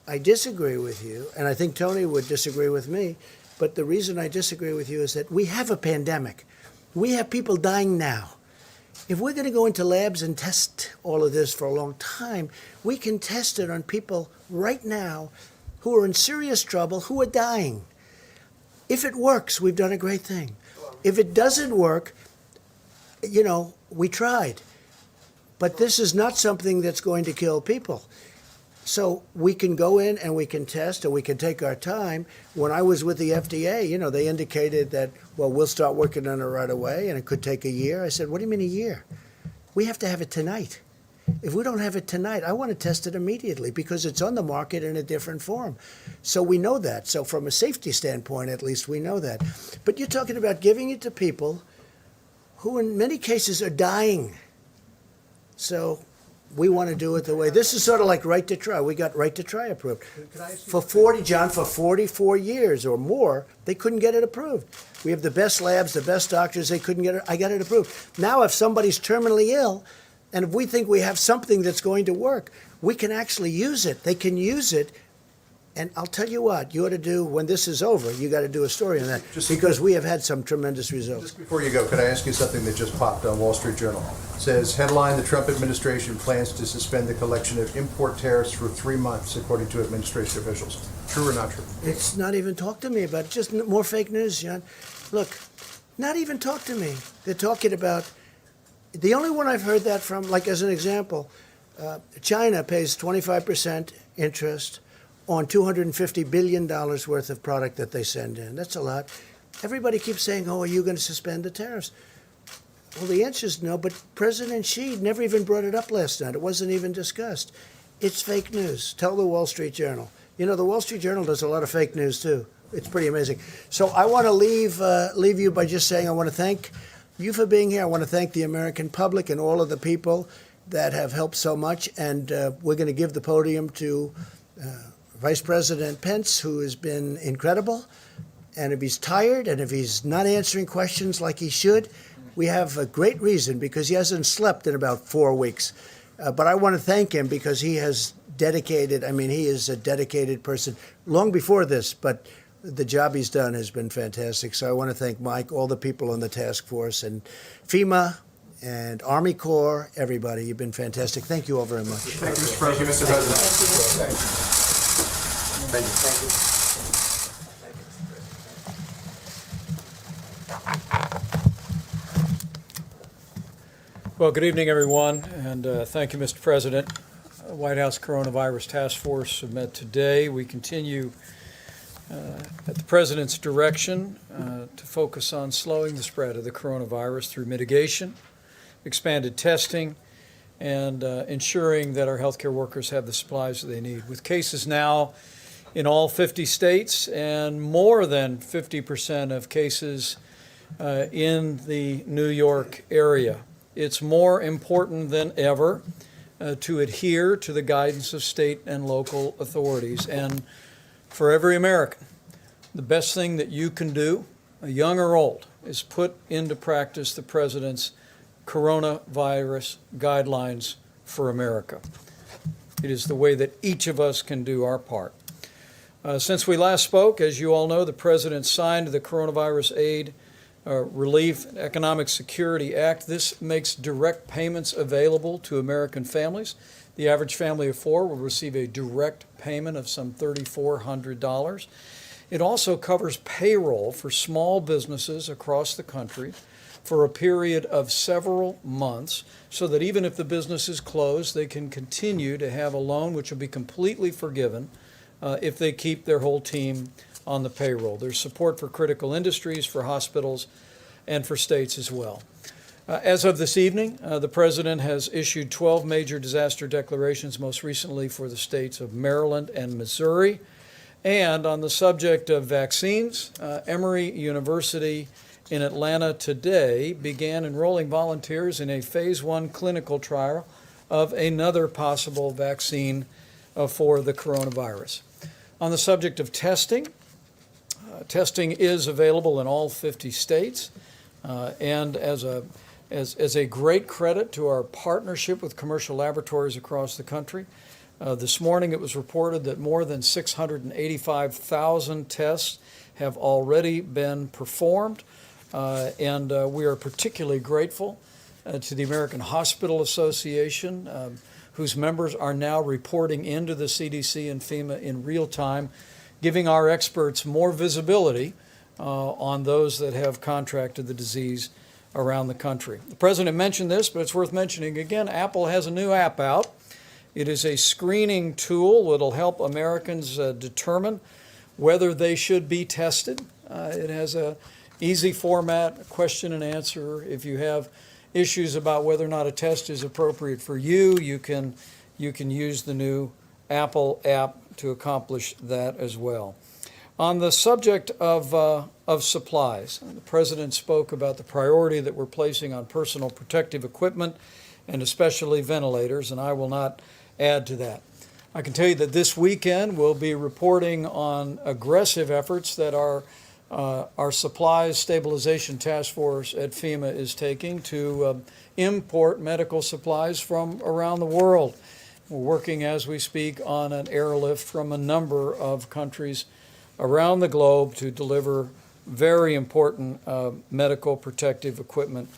[SPEAKER 1] I disagree with you, and I think Tony would disagree with me, but the reason I disagree with you is that we have a pandemic. We have people dying now. If we're going to go into labs and test all of this for a long time, we can test it on people right now who are in serious trouble, who are dying. If it works, we've done a great thing. If it doesn't work, we tried. But this is not something that's going to kill people. So we can go in and we can test and we can take our time. When I was with the FDA, you know, they indicated that, well, we'll start working on it right away and it could take a year. I said, what do you mean a year? We have to have it tonight. If we don't have it tonight, I want to test it immediately because it's on the market in a different form. So we know that. So from a safety standpoint, at least we know that. But you're talking about giving it to people who in many cases are dying. So we want to do it the way, this is sort of like right to try. We got right to try approved. For 44 years or more, they couldn't get it approved. We have the best labs, the best doctors, they couldn't get it, I got it approved. Now if somebody's terminally ill, and if we think we have something that's going to work, we can actually use it. They can use it. And I'll tell you what, you ought to do, when this is over, you got to do a story on that, because we have had some tremendous results.
[SPEAKER 5] Just before you go, could I ask you something that just popped on Wall Street Journal? It says, headline, the Trump administration plans to suspend the collection of import tariffs for 3 months, according to administration officials. True or not true?
[SPEAKER 1] It's not even talk to me about it. Just more fake news, John. Look, not even talk to me. They're talking about, the only one I've heard that from, like as an example, China pays 25% interest on $250 billion worth of product that they send in. That's a lot. Everybody keeps saying, oh, are you going to suspend the tariffs? Well, the answer is no, but President Xi never even brought it up last night. It wasn't even discussed. It's fake news. Tell the Wall Street Journal. You know, the Wall Street Journal does a lot of fake news, too. It's pretty amazing. So I want to leave you by just saying I want to thank you for being here. I want to thank the American public and all of the people that have helped so much. And we're going to give the podium to Vice President Pence, who has been incredible. And if he's tired and if he's not answering questions like he should, we have a great reason, because he hasn't slept in about 4 weeks. But I want to thank him because he has dedicated, I mean, he is a dedicated person long before this, but the job he's done has been fantastic. So I want to thank Mike, all the people on the task force, and FEMA, and Army Corps, everybody. You've been fantastic. Thank you all very much.
[SPEAKER 6] Thank you, Mr. President. Mr. President.
[SPEAKER 3] Thank you.
[SPEAKER 14] Well, good evening, everyone, and thank you, Mr. President. White House Coronavirus Task Force met today. We continue at the President's direction to focus on slowing the spread of the coronavirus through mitigation, expanded testing, and ensuring that our healthcare workers have the supplies that they need. With cases now in all 50 states and more than 50% of cases in the New York area, it's more important than ever to adhere to the guidance of state and local authorities. And for every American, the best thing that you can do, young or old, is put into practice the President's coronavirus guidelines for America. It is the way that each of us can do our part. Since we last spoke, as you all know, the President signed the Coronavirus Aid, Relief and Economic Security Act. This makes direct payments available to American families. The average family of 4 will receive a direct payment of some $3,400. It also covers payroll for small businesses across the country for a period of several months, so that even if the business is closed, they can continue to have a loan which will be completely forgiven if they keep their whole team on the payroll. There's support for critical industries, for hospitals, and for states as well. As of this evening, the President has issued 12 major disaster declarations, most recently for the states of Maryland and Missouri. And on the subject of vaccines, Emory University in Atlanta today began enrolling volunteers in a phase 1 clinical trial of another possible vaccine for the coronavirus. On the subject of testing, testing is available in all 50 states, and as a great credit to our partnership with commercial laboratories across the country, this morning it was reported that more than 685,000 tests have already been performed, and we are particularly grateful to the American Hospital Association, whose members are now reporting into the CDC and FEMA in real time, giving our experts more visibility on those that have contracted the disease around the country. The President mentioned this, but it's worth mentioning again. Apple has a new app out, It is a screening tool that'll help Americans determine whether they should be tested. It has a easy format, question and answer. If you have issues about whether or not a test is appropriate for you, you can use the new Apple app to accomplish that as well. On the subject of supplies, the President spoke about the priority that we're placing on personal protective equipment and especially ventilators, and I will not add to that. I can tell you that this weekend we'll be reporting on aggressive efforts that our supplies stabilization task force at FEMA is taking to import medical supplies from around the world. We're working as we speak on an airlift from a number of countries around the globe to deliver very important medical protective equipment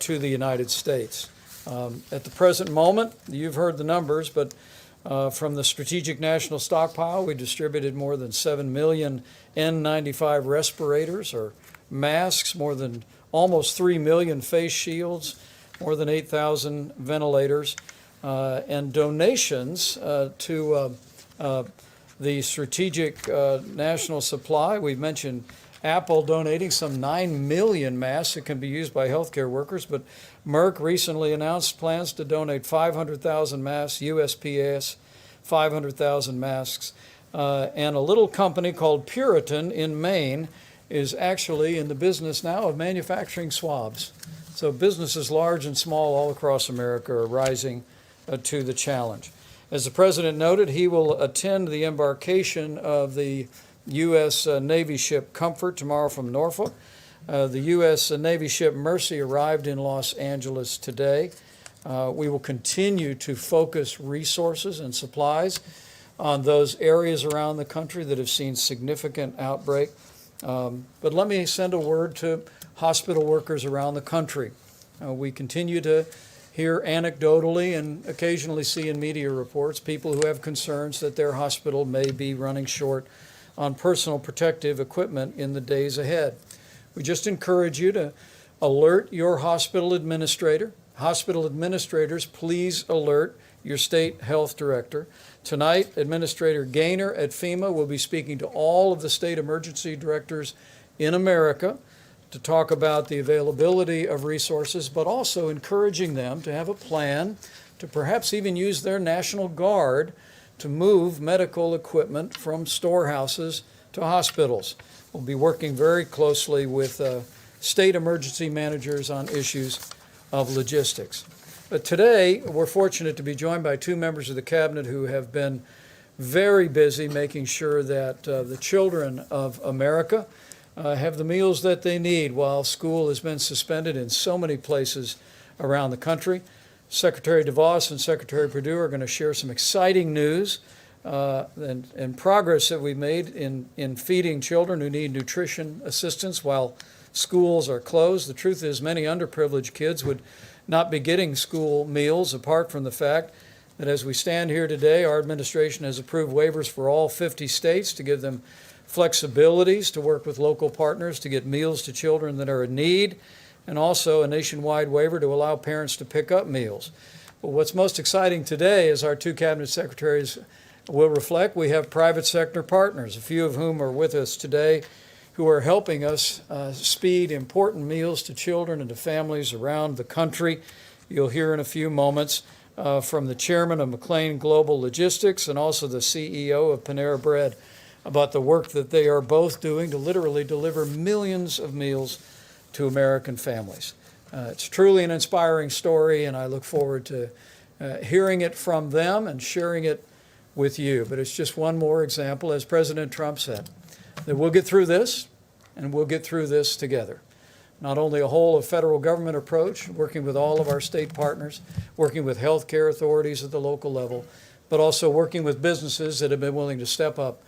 [SPEAKER 14] to the United States. At the present moment, you've heard the numbers, but from the Strategic National Stockpile, we distributed more than 7 million N95 respirators or masks, more than almost 3 million face shields, more than 8,000 ventilators, and donations to the Strategic National Supply. We've mentioned Apple donating some 9 million masks that can be used by healthcare workers, but Merck recently announced plans to donate 500,000 masks, USPS 500,000 masks, and a little company called Puritan in Maine is actually in the business now of manufacturing swabs. So businesses large and small all across America are rising to the challenge. As the President noted, he will attend the embarkation of the U.S. Navy ship Comfort tomorrow from Norfolk. The U.S. Navy ship Mercy arrived in Los Angeles today. We will continue to focus resources and supplies on those areas around the country that have seen significant outbreak. But let me send a word to hospital workers around the country. We continue to hear anecdotally and occasionally see in media reports people who have concerns that their hospital may be running short on personal protective equipment in the days ahead. We just encourage you to alert your hospital administrator. Hospital administrators, please alert your state health director. Tonight, Administrator Gaynor at FEMA will be speaking to all of the state emergency directors in America to talk about the availability of resources, but also encouraging them to have a plan to perhaps even use their National Guard to move medical equipment from storehouses to hospitals. We'll be working very closely with state emergency managers on issues of logistics. But today, we're fortunate to be joined by two members of the Cabinet who have been very busy making sure that the children of America have the meals that they need while school has been suspended in so many places around the country. Secretary DeVos and Secretary Perdue are going to share some exciting news and progress that we've made in feeding children who need nutrition assistance while schools are closed. The truth is many underprivileged kids would not be getting school meals apart from the fact that as we stand here today, our administration has approved waivers for all 50 states to give them flexibilities to work with local partners to get meals to children that are in need, and also a nationwide waiver to allow parents to pick up meals. But what's most exciting today, as our two cabinet secretaries will reflect, we have private sector partners, a few of whom are with us today, who are helping us speed important meals to children and to families around the country. You'll hear in a few moments from the chairman of McLean Global Logistics and also the CEO of Panera Bread about the work that they are both doing to literally deliver millions of meals to American families. It's truly an inspiring story, and I look forward to hearing it from them and sharing it with you. But it's just one more example, as President Trump said, that we'll get through this, and we'll get through this together. Not only a whole of federal government approach, working with all of our state partners, working with healthcare authorities at the local level, but also working with businesses that have been willing to step up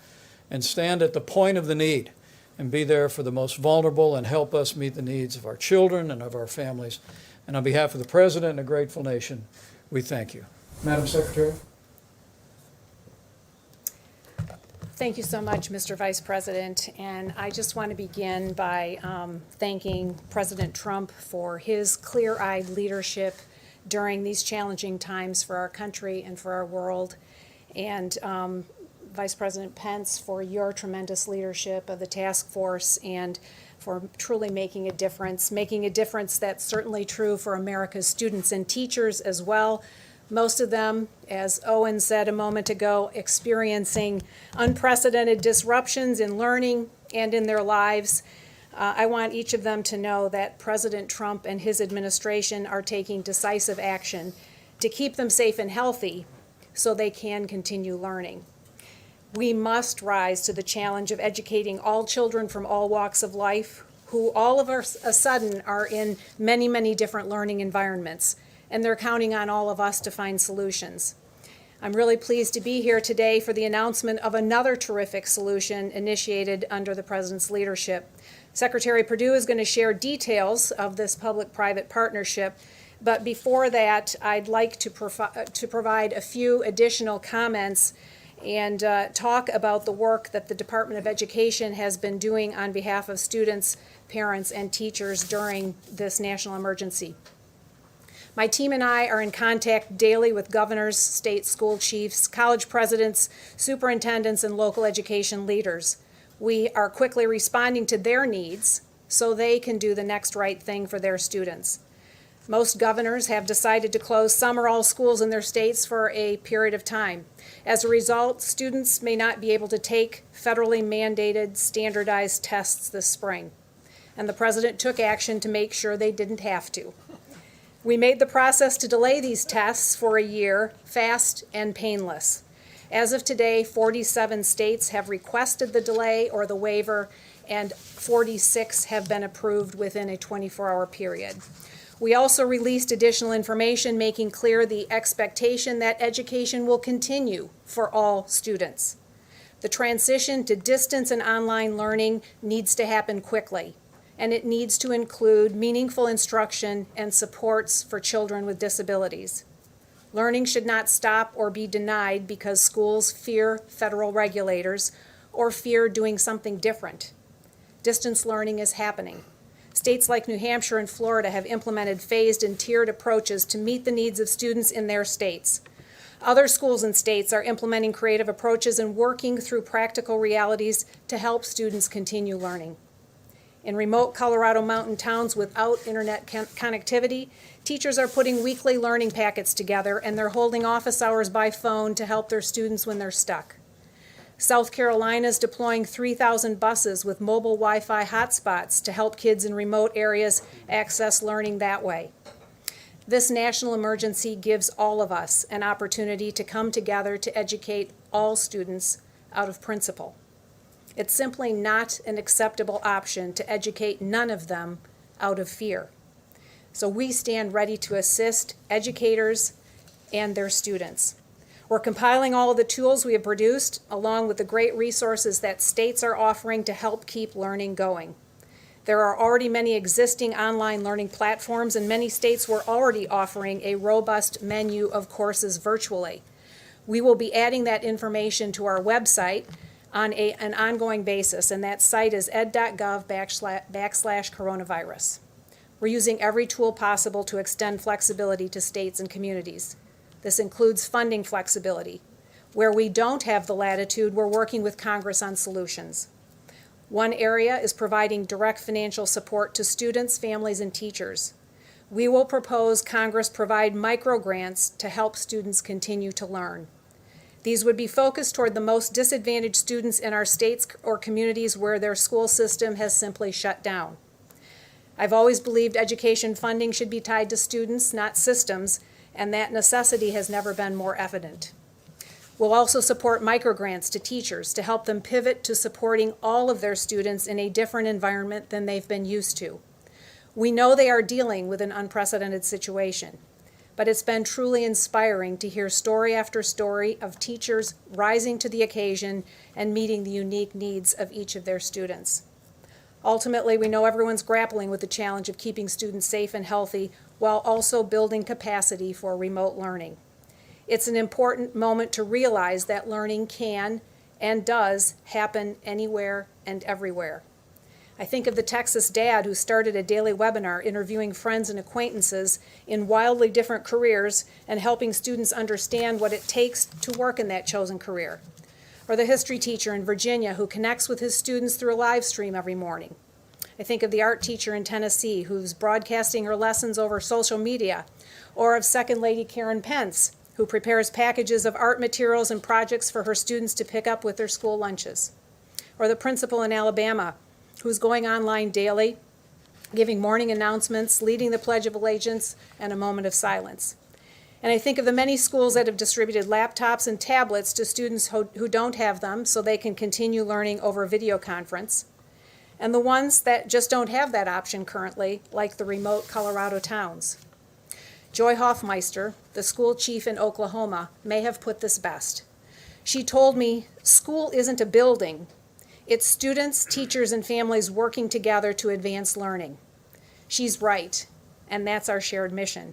[SPEAKER 14] and stand at the point of the need and be there for the most vulnerable and help us meet the needs of our children and of our families. And on behalf of the President and a grateful nation, we thank you. Madam Secretary.
[SPEAKER 15] Thank you so much, Mr. Vice President. And I just want to begin by thanking President Trump for his clear-eyed leadership during these challenging times for our country and for our world. And Vice President Pence, for your tremendous leadership of the task force and for truly making a difference that's certainly true for America's students and teachers as well. Most of them, as Owen said a moment ago, experiencing unprecedented disruptions in learning and in their lives. I want each of them to know that President Trump and his administration are taking decisive action to keep them safe and healthy so they can continue learning. We must rise to the challenge of educating all children from all walks of life who all of a sudden are in many, many different learning environments, and they're counting on all of us to find solutions. I'm really pleased to be here today for the announcement of another terrific solution initiated under the President's leadership. Secretary Perdue is going to share details of this public-private partnership, but before that, I'd like to provide a few additional comments and talk about the work that the Department of Education has been doing on behalf of students, parents, and teachers during this national emergency. My team and I are in contact daily with governors, state school chiefs, college presidents, superintendents, and local education leaders. We are quickly responding to their needs so they can do the next right thing for their students. Most governors have decided to close some or all schools in their states for a period of time. As a result, students may not be able to take federally mandated standardized tests this spring. And the President took action to make sure they didn't have to. We made the process to delay these tests for a year fast and painless. As of today, 47 states have requested the delay or the waiver, and 46 have been approved within a 24-hour period. We also released additional information making clear the expectation that education will continue for all students. The transition to distance and online learning needs to happen quickly, and it needs to include meaningful instruction and supports for children with disabilities. Learning should not stop or be denied because schools fear federal regulators or fear doing something different. Distance learning is happening. States like New Hampshire and Florida have implemented phased and tiered approaches to meet the needs of students in their states. Other schools and states are implementing creative approaches and working through practical realities to help students continue learning. In remote Colorado mountain towns without internet connectivity, teachers are putting weekly learning packets together, and they're holding office hours by phone to help their students when they're stuck. South Carolina is deploying 3,000 buses with mobile Wi-Fi hotspots to help kids in remote areas access learning that way. This national emergency gives all of us an opportunity to come together to educate all students out of principle. It's simply not an acceptable option to educate none of them out of fear. So we stand ready to assist educators and their students. We're compiling all of the tools we have produced, along with the great resources that states are offering to help keep learning going. There are already many existing online learning platforms, and many states were already offering a robust menu of courses virtually. We will be adding that information to our website on an ongoing basis, and that site is ed.gov/coronavirus. We're using every tool possible to extend flexibility to states and communities. This includes funding flexibility. Where we don't have the latitude, we're working with Congress on solutions. One area is providing direct financial support to students, families, and teachers. We will propose Congress provide microgrants to help students continue to learn. These would be focused toward the most disadvantaged students in our states or communities where their school system has simply shut down. I've always believed education funding should be tied to students, not systems, and that necessity has never been more evident. We'll also support microgrants to teachers to help them pivot to supporting all of their students in a different environment than they've been used to. We know they are dealing with an unprecedented situation, but it's been truly inspiring to hear story after story of teachers rising to the occasion and meeting the unique needs of each of their students. Ultimately, we know everyone's grappling with the challenge of keeping students safe and healthy while also building capacity for remote learning. It's an important moment to realize that learning can and does happen anywhere and everywhere. I think of the Texas dad who started a daily webinar interviewing friends and acquaintances in wildly different careers and helping students understand what it takes to work in that chosen career. Or the history teacher in Virginia who connects with his students through a live stream every morning. I think of the art teacher in Tennessee who's broadcasting her lessons over social media. Or of Second Lady Karen Pence, who prepares packages of art materials and projects for her students to pick up with their school lunches. Or the principal in Alabama, who's going online daily, giving morning announcements, leading the Pledge of Allegiance, and a moment of silence. And I think of the many schools that have distributed laptops and tablets to students who don't have them so they can continue learning over video conference. And the ones that just don't have that option currently, like the remote Colorado towns. Joy Hoffmeister, the school chief in Oklahoma, may have put this best. She told me, "School isn't a building. It's students, teachers, and families working together to advance learning." She's right, and that's our shared mission.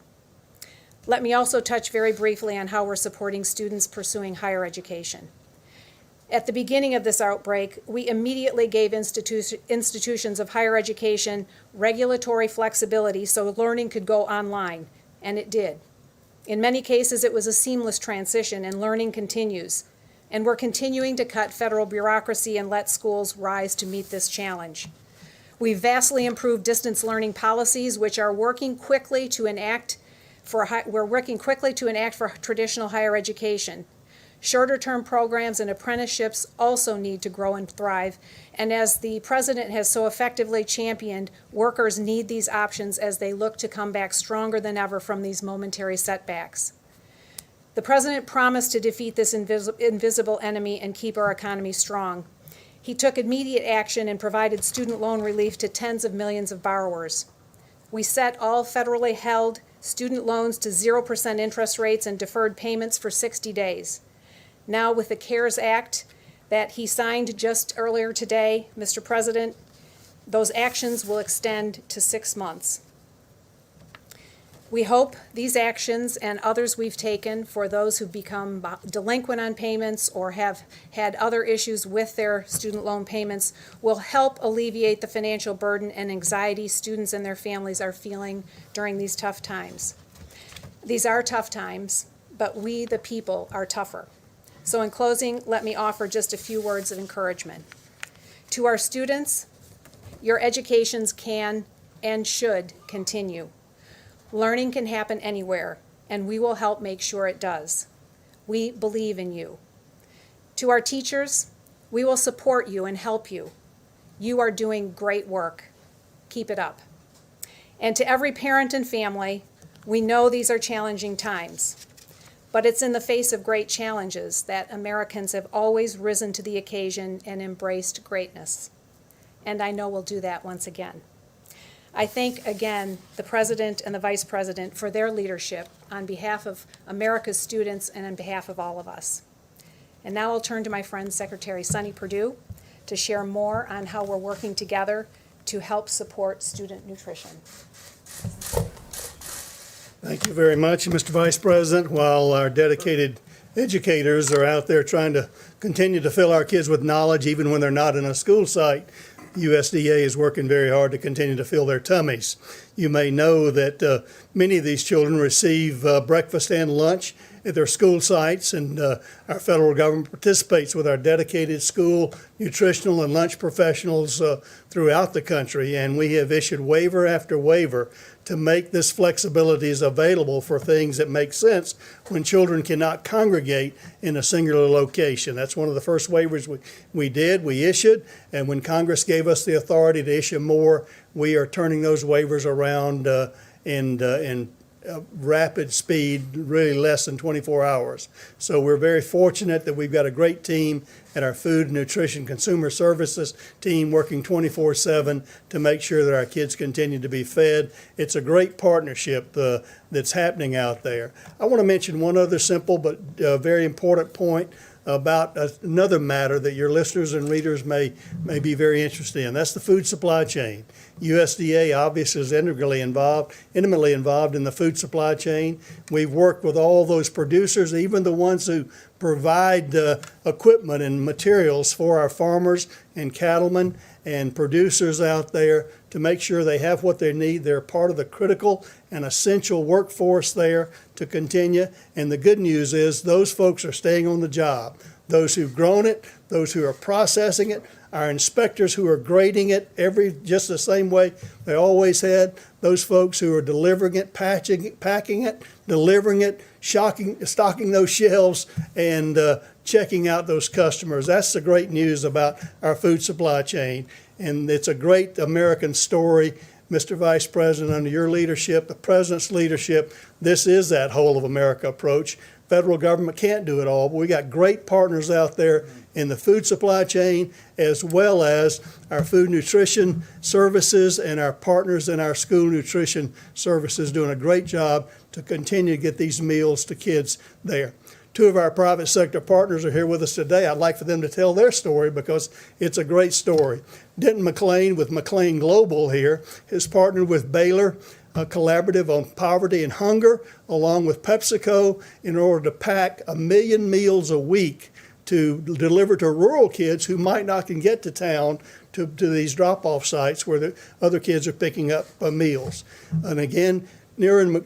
[SPEAKER 15] Let me also touch very briefly on how we're supporting students pursuing higher education. At the beginning of this outbreak, we immediately gave institutions of higher education regulatory flexibility so learning could go online, and it did. In many cases, it was a seamless transition, and learning continues. And we're continuing to cut federal bureaucracy and let schools rise to meet this challenge. We've vastly improved distance learning policies, which are working quickly to enact for traditional higher education. Shorter-term programs and apprenticeships also need to grow and thrive, and as the President has so effectively championed, workers need these options as they look to come back stronger than ever from these momentary setbacks. The President promised to defeat this invisible enemy and keep our economy strong. He took immediate action and provided student loan relief to tens of millions of borrowers. We set all federally held student loans to 0% interest rates and deferred payments for 60 days. Now, with the CARES Act that he signed just earlier today, Mr. President, those actions will extend to 6 months. We hope these actions and others we've taken for those who've become delinquent on payments or have had other issues with their student loan payments will help alleviate the financial burden and anxiety students and their families are feeling during these tough times. These are tough times, but we, the people, are tougher. So in closing, let me offer just a few words of encouragement. To our students, your educations can and should continue. Learning can happen anywhere, and we will help make sure it does. We believe in you. To our teachers, we will support you and help you. You are doing great work. Keep it up. And to every parent and family, we know these are challenging times, but it's in the face of great challenges that Americans have always risen to the occasion and embraced greatness. And I know we'll do that once again. I thank again the President and the Vice President for their leadership on behalf of America's students and on behalf of all of us. And now I'll turn to my friend Secretary Sonny Perdue to share more on how we're working together to help support student nutrition.
[SPEAKER 16] Thank you very much, Mr. Vice President. While our dedicated educators are out there trying to continue to fill our kids with knowledge even when they're not in a school site, USDA is working very hard to continue to fill their tummies. You may know that many of these children receive breakfast and lunch at their school sites, and our federal government participates with our dedicated school, nutritional, and lunch professionals throughout the country, and we have issued waiver after waiver to make this flexibilities available for things that make sense when children cannot congregate in a singular location. That's one of the first waivers we issued, and when Congress gave us the authority to issue more, we are turning those waivers around in rapid speed, really less than 24 hours. So we're very fortunate that we've got a great team at our Food, Nutrition, Consumer Services team working 24/7 to make sure that our kids continue to be fed. It's a great partnership that's happening out there. I want to mention one other simple but very important point about another matter that your listeners and readers may be very interested in. That's the food supply chain. USDA obviously is intimately involved in the food supply chain. We've worked with all those producers, even the ones who provide equipment and materials for our farmers and cattlemen, and producers out there to make sure they have what they need. They're part of the critical and essential workforce there to continue. And the good news is those folks are staying on the job. Those who've grown it, those who are processing it, our inspectors who are grading it just the same way they always had, those folks who are delivering it, packing it, delivering it, stocking those shelves, and checking out those customers. That's the great news about our food supply chain. And it's a great American story, Mr. Vice President, under your leadership, the President's leadership. This is that whole of America approach. Federal government can't do it all, but we got great partners out there in the food supply chain, as well as our food nutrition services and our partners in our school nutrition services doing a great job to continue to get these meals to kids there. Two of our private sector partners are here with us today. I'd like for them to tell their story because it's a great story. Denton McLean with McLean Global here has partnered with Baylor, a collaborative on poverty and hunger, along with PepsiCo, in order to pack 1 million meals a week to deliver to rural kids who might not can get to town to these drop-off sites where the other kids are picking up meals. And again, Niren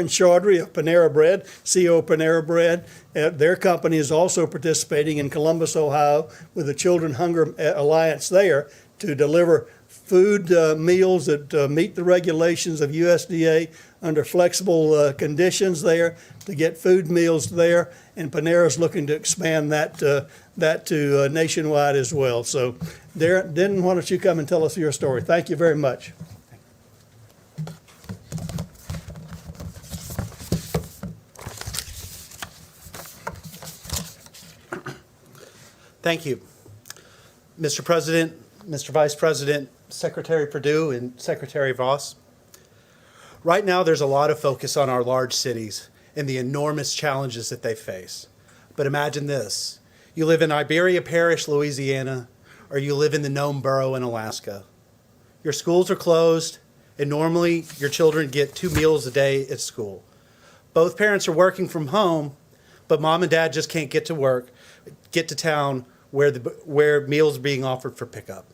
[SPEAKER 16] Chaudhry of Panera Bread, CEO of Panera Bread. Their company is also participating in Columbus, Ohio, with the Children Hunger Alliance there to deliver food meals that meet the regulations of USDA under flexible conditions there, to get food meals there, and Panera's looking to expand that to nationwide as well. So, Denton, why don't you come and tell us your story? Thank you very much.
[SPEAKER 17] Thank you. Mr. President, Mr. Vice President, Secretary Perdue, and Secretary Voss. Right now, there's a lot of focus on our large cities and the enormous challenges that they face. But imagine this. You live in Iberia Parish, Louisiana, or you live in the Nome Borough in Alaska. Your schools are closed, and normally your children get 2 meals a day at school. Both parents are working from home, but mom and dad just can't get to town where meals are being offered for pickup.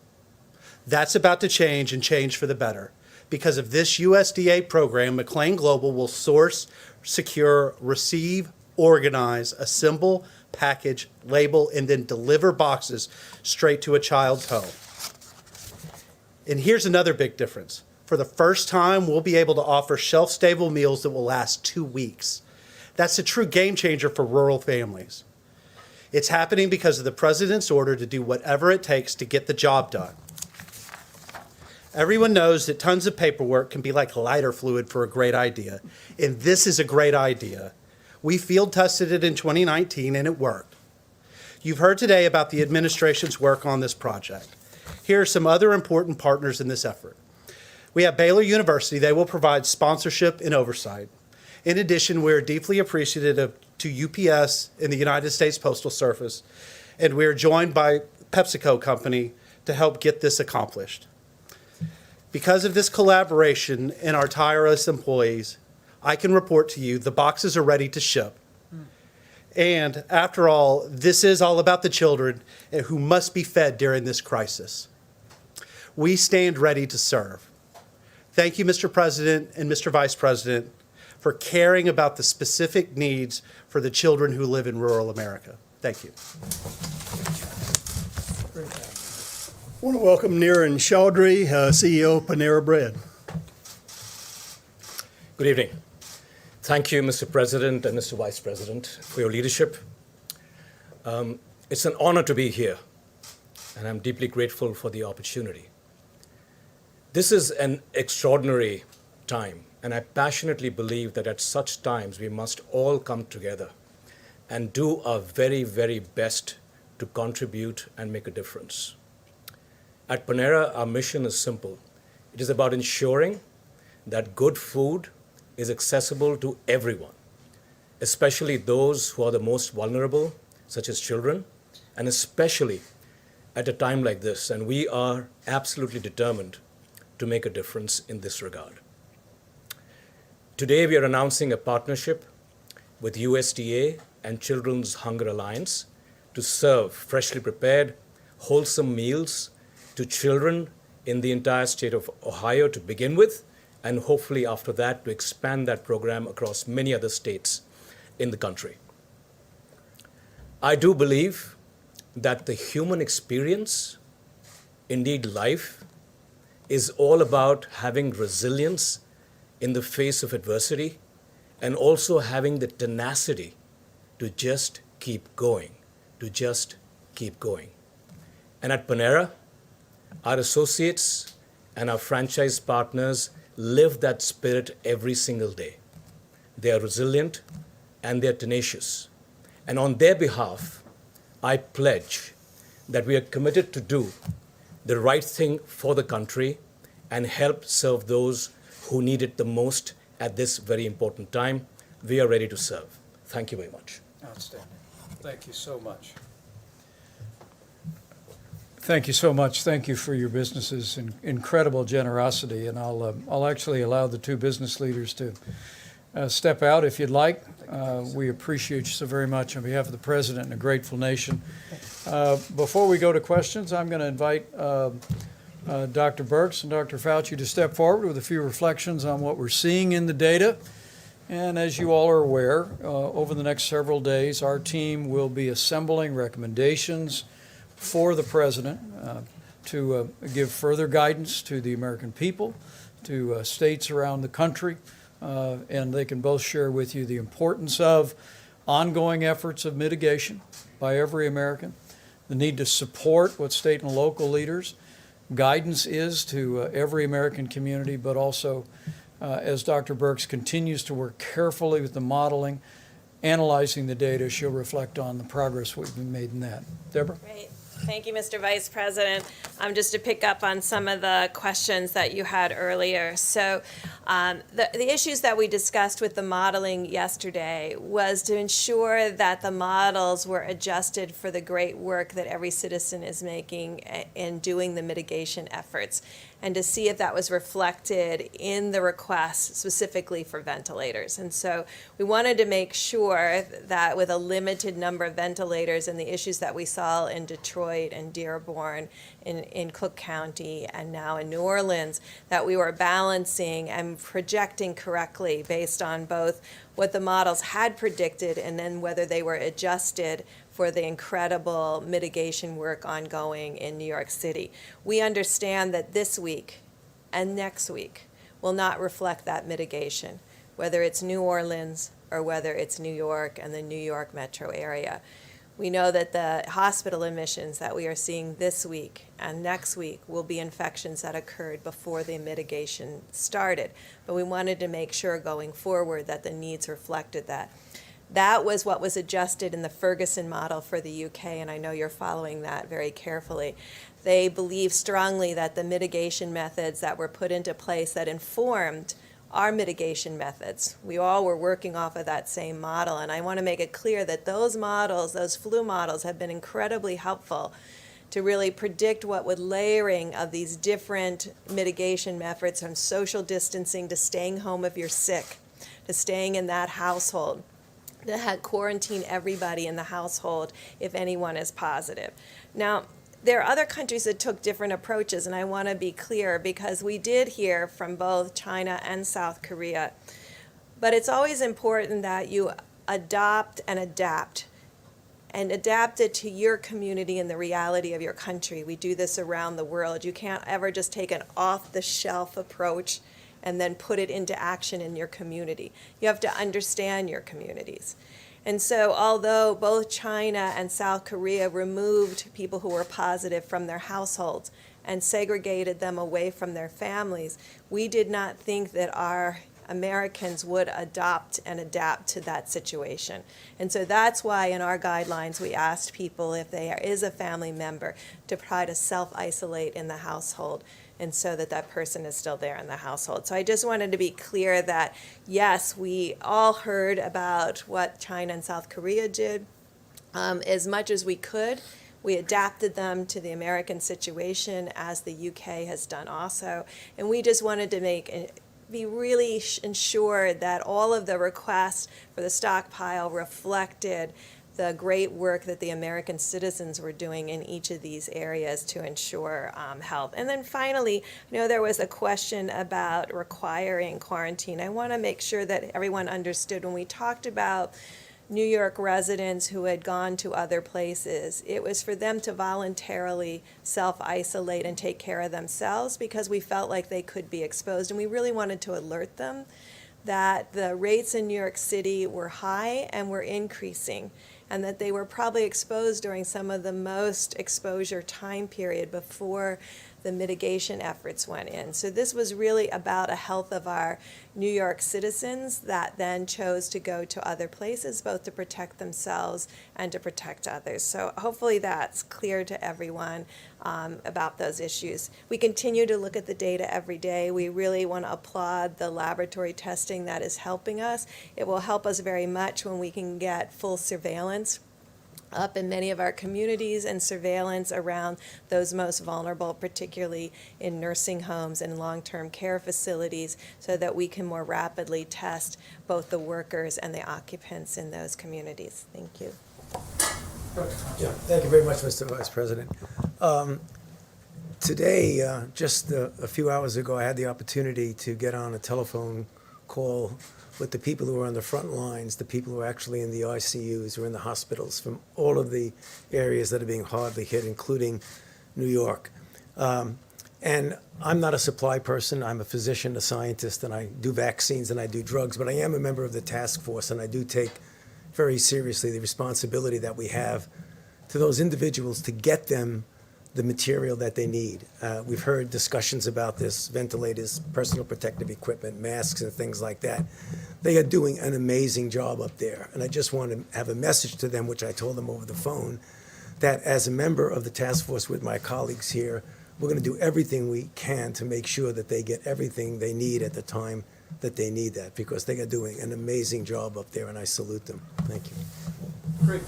[SPEAKER 17] That's about to change, and change for the better. Because of this USDA program, McLean Global will source, secure, receive, organize, assemble, package, label, and then deliver boxes straight to a child's home. And here's another big difference. For the first time, we'll be able to offer shelf-stable meals that will last 2 weeks. That's a true game changer for rural families. It's happening because of the President's order to do whatever it takes to get the job done. Everyone knows that tons of paperwork can be like lighter fluid for a great idea, and this is a great idea. We field tested it in 2019, and it worked. You've heard today about the administration's work on this project. Here are some other important partners in this effort. We have Baylor University. They will provide sponsorship and oversight. In addition, we are deeply appreciative to UPS and the United States Postal Service, and we are joined by PepsiCo Company to help get this accomplished. Because of this collaboration and our tireless employees, I can report to you the boxes are ready to ship. And after all, this is all about the children who must be fed during this crisis. We stand ready to serve. Thank you, Mr. President and Mr. Vice President, for caring about the specific needs for the children who live in rural America. Thank you.
[SPEAKER 16] I want to welcome Niren Chaudhry, CEO of Panera Bread.
[SPEAKER 18] Good evening. Thank you, Mr. President and Mr. Vice President, for your leadership. It's an honor to be here, and I'm deeply grateful for the opportunity. This is an extraordinary time, and I passionately believe that at such times we must all come together and do our very, very best to contribute and make a difference. At Panera, our mission is simple. It is about ensuring that good food is accessible to everyone, especially those who are the most vulnerable, such as children, and especially at a time like this. And we are absolutely determined to make a difference in this regard. Today, we are announcing a partnership with USDA and Children's Hunger Alliance to serve freshly prepared, wholesome meals to children in the entire state of Ohio to begin with, and hopefully after that to expand that program across many other states in the country. I do believe that the human experience, indeed life, is all about having resilience in the face of adversity and also having the tenacity to just keep going, to just keep going. And at Panera, our associates and our franchise partners live that spirit every single day. They are resilient and they are tenacious. And on their behalf, I pledge that we are committed to do the right thing for the country and help serve those who need it the most at this very important time. We are ready to serve. Thank you very much.
[SPEAKER 14] Outstanding. Thank you so much. Thank you so much. Thank you for your business's incredible generosity. And I'll actually allow the two business leaders to step out if you'd like. We appreciate you so very much on behalf of the President and a grateful nation. Before we go to questions, I'm going to invite Dr. Birx and Dr. Fauci to step forward with a few reflections on what we're seeing in the data. And as you all are aware, over the next several days, our team will be assembling recommendations for the President to give further guidance to the American people, to states around the country, and they can both share with you the importance of ongoing efforts of mitigation by every American, the need to support what state and local leaders guidance is to every American community, but also as Dr. Birx continues to work carefully with the modeling, analyzing the data, she'll reflect on the progress we've made in that. Deborah?
[SPEAKER 19] Great. Thank you, Mr. Vice President. Just to pick up on some of the questions that you had earlier. So the issues that we discussed with the modeling yesterday was to ensure that the models were adjusted for the great work that every citizen is making in doing the mitigation efforts, and to see if that was reflected in the request specifically for ventilators. And so we wanted to make sure that with a limited number of ventilators and the issues that we saw in Detroit and Dearborn, in Cook County, and now in New Orleans, that we were balancing and projecting correctly based on both what the models had predicted and then whether they were adjusted for the incredible mitigation work ongoing in New York City. We understand that this week and next week will not reflect that mitigation, whether it's New Orleans or whether it's New York and the New York metro area. We know that the hospital admissions that we are seeing this week and next week will be infections that occurred before the mitigation started. But we wanted to make sure going forward that the needs reflected that. That was what was adjusted in the Ferguson model for the UK, and I know you're following that very carefully. They believe strongly that the mitigation methods that were put into place that informed our mitigation methods, we all were working off of that same model, and I want to make it clear that those models, those flu models, have been incredibly helpful to really predict what would layering of these different mitigation methods, from social distancing to staying home if you're sick, to staying in that household, to quarantine everybody in the household if anyone is positive. Now, there are other countries that took different approaches, and I want to be clear because we did hear from both China and South Korea. But it's always important that you adopt and adapt it to your community and the reality of your country. We do this around the world. You can't ever just take an off-the-shelf approach and then put it into action in your community. You have to understand your communities. And so although both China and South Korea removed people who were positive from their households and segregated them away from their families, we did not think that our Americans would adopt and adapt to that situation. And so that's why in our guidelines we asked people, if there is a family member, to try to self-isolate in the household, and so that that person is still there in the household. So I just wanted to be clear that, yes, we all heard about what China and South Korea did. As much as we could, we adapted them to the American situation, as the UK has done also. And we just wanted to be really ensured that all of the requests for the stockpile reflected the great work that the American citizens were doing in each of these areas to ensure health. And then finally, I know there was a question about requiring quarantine. I want to make sure that everyone understood when we talked about New York residents who had gone to other places, it was for them to voluntarily self-isolate and take care of themselves because we felt like they could be exposed. And we really wanted to alert them that the rates in New York City were high and were increasing, and that they were probably exposed during some of the most exposure time period before the mitigation efforts went in. So this was really about a health of our New York citizens that then chose to go to other places, both to protect themselves and to protect others. So hopefully that's clear to everyone about those issues. We continue to look at the data every day. We really want to applaud the laboratory testing that is helping us. It will help us very much when we can get full surveillance up in many of our communities and surveillance around those most vulnerable, particularly in nursing homes and long-term care facilities, so that we can more rapidly test both the workers and the occupants in those communities. Thank you.
[SPEAKER 20] Yeah, thank you very much, Mr. Vice President. Today, just a few hours ago, I had the opportunity to get on a telephone call with the people who are on the front lines, the people who are actually in the ICUs, who are in the hospitals from all of the areas that are being hardly hit, including New York. And I'm not a supply person. I'm a physician, a scientist, and I do vaccines and I do drugs, but I am a member of the task force, and I do take very seriously the responsibility that we have to those individuals to get them the material that they need. We've heard discussions about this, ventilators, personal protective equipment, masks, and things like that. They are doing an amazing job up there. And I just want to have a message to them, which I told them over the phone, that as a member of the task force with my colleagues here, we're going to do everything we can to make sure that they get everything they need at the time that they need that, because they are doing an amazing job up there, and I salute them. Thank you.
[SPEAKER 14] Great.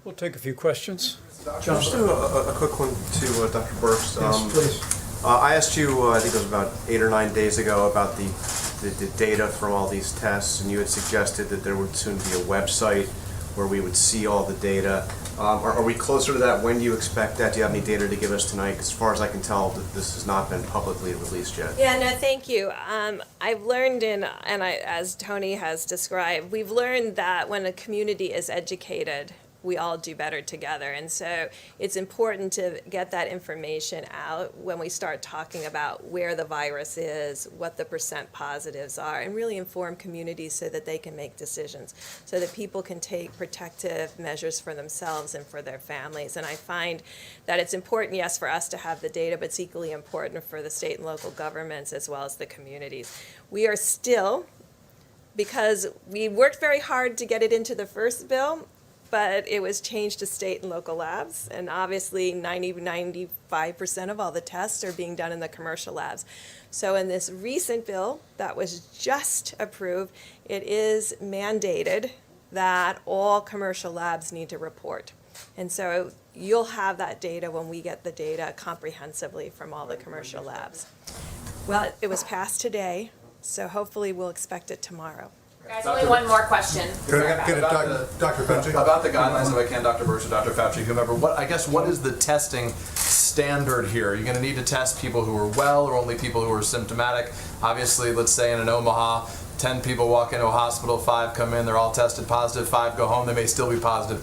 [SPEAKER 14] We'll take a few questions.
[SPEAKER 6] Just a quick one to Dr. Burks.
[SPEAKER 14] Yes, please.
[SPEAKER 6] I asked you, I think it was about 8 or 9 days ago, about the data from all these tests, and you had suggested that there would soon be a website where we would see all the data. Are we closer to that? When do you expect that? Do you have any data to give us tonight? 'Cause as far as I can tell, this has not been publicly released yet.
[SPEAKER 19] Yeah, no, thank you. I've learned as Tony has described, we've learned that when a community is educated, we all do better together. And so it's important to get that information out when we start talking about where the virus is, what the % positives are, and really inform communities so that they can make decisions, so that people can take protective measures for themselves and for their families. And I find that it's important, yes, for us to have the data, but it's equally important for the state and local governments as well as the communities. We are still, because we worked very hard to get it into the first bill, but it was changed to state and local labs, and obviously 95% of all the tests are being done in the commercial labs. So in this recent bill that was just approved, it is mandated that all commercial labs need to report. And so you'll have that data when we get the data comprehensively from all the commercial labs. Well, it was passed today, so hopefully we'll expect it tomorrow.
[SPEAKER 7] Guys, only one more question.
[SPEAKER 5] Dr. Fauci?
[SPEAKER 8] About the guidelines, if I can, Dr. Burks or Dr. Fauci, whomever, what is the testing standard here? Are you going to need to test people who are well or only people who are symptomatic? Obviously, let's say in an Omaha, 10 people walk into a hospital, 5 come in, they're all tested positive, 5 go home, they may still be positive.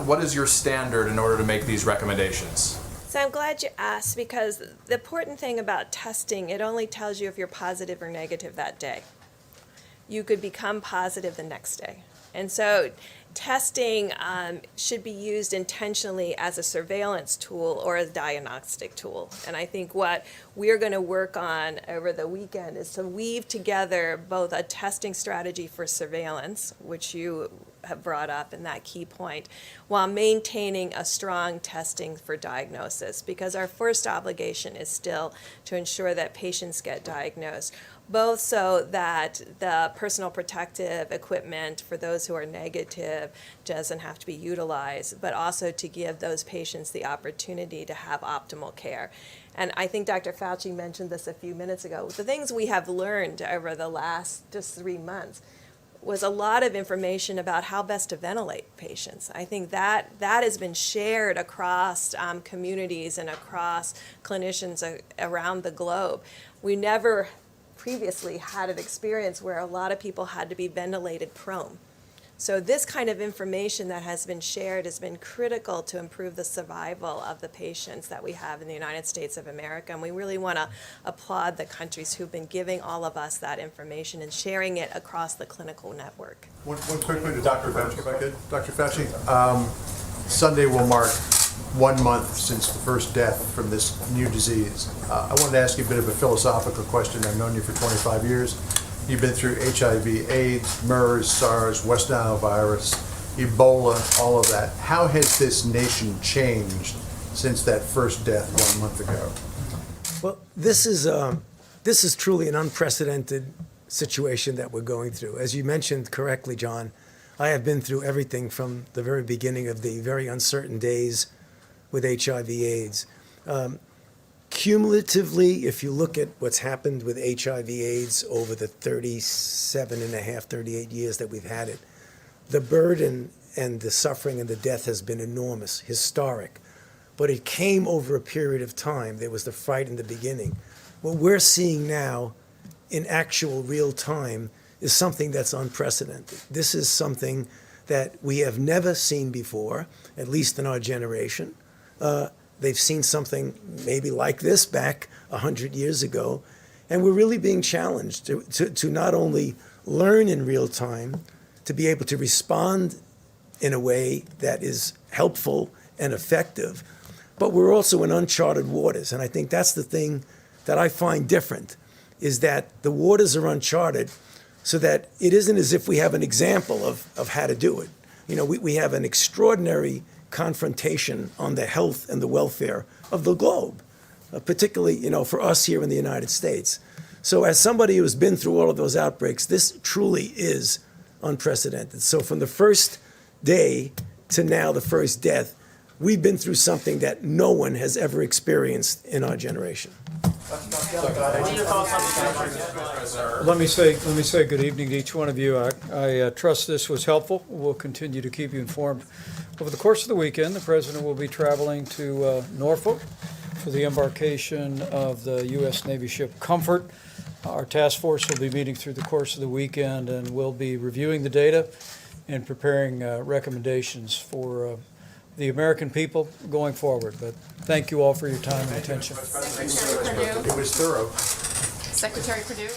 [SPEAKER 8] What is your standard in order to make these recommendations?
[SPEAKER 19] So I'm glad you asked, because the important thing about testing, it only tells you if you're positive or negative that day. You could become positive the next day. And so testing should be used intentionally as a surveillance tool or a diagnostic tool. And I think what we're going to work on over the weekend is to weave together both a testing strategy for surveillance, which you have brought up in that key point, while maintaining a strong testing for diagnosis, because our first obligation is still to ensure that patients get diagnosed, both so that the personal protective equipment for those who are negative doesn't have to be utilized, but also to give those patients the opportunity to have optimal care. And I think Dr. Fauci mentioned this a few minutes ago. The things we have learned over the last just 3 months, was a lot of information about how best to ventilate patients. I think that has been shared across communities and across clinicians around the globe. We never previously had an experience where a lot of people had to be ventilated prone. So this kind of information that has been shared has been critical to improve the survival of the patients that we have in the United States of America. And we really want to applaud the countries who've been giving all of us that information and sharing it across the clinical network.
[SPEAKER 5] One quick thing to Dr. Fauci, if I could. Dr. Fauci, Sunday will mark 1 month since the first death from this new disease. I wanted to ask you a bit of a philosophical question. I've known you for 25 years. You've been through HIV, AIDS, MERS, SARS, West Nile virus, Ebola, all of that. How has this nation changed since that first death 1 month ago?
[SPEAKER 20] Well, this is truly an unprecedented situation that we're going through. As you mentioned correctly, John, I have been through everything from the very beginning of the very uncertain days with HIV/AIDS. Cumulatively, if you look at what's happened with HIV/AIDS over the 38 years that we've had it, the burden and the suffering and the death has been enormous, historic. But it came over a period of time. There was the fright in the beginning. What we're seeing now in actual real time is something that's unprecedented. This is something that we have never seen before, at least in our generation. They've seen something maybe like this back 100 years ago. And we're really being challenged to not only learn in real time, to be able to respond in a way that is helpful and effective, but we're also in uncharted waters. And I think that's the thing that I find different, is that the waters are uncharted so that it isn't as if we have an example of how to do it. You know, we have an extraordinary confrontation on the health and the welfare of the globe, particularly, you know, for us here in the United States. So as somebody who's been through all of those outbreaks, this truly is unprecedented. So from the first day to now, the first death, we've been through something that no one has ever experienced in our generation.
[SPEAKER 14] Let me say good evening to each one of you. I trust this was helpful. We'll continue to keep you informed. Over the course of the weekend, the President will be traveling to Norfolk for the embarkation of the U.S. Navy ship Comfort. Our task force will be meeting through the course of the weekend, and we'll be reviewing the data and preparing recommendations for the American people going forward. But thank you all for your time and attention.
[SPEAKER 7] Secretary Perdue.
[SPEAKER 5] It was thorough.
[SPEAKER 7] Secretary Perdue.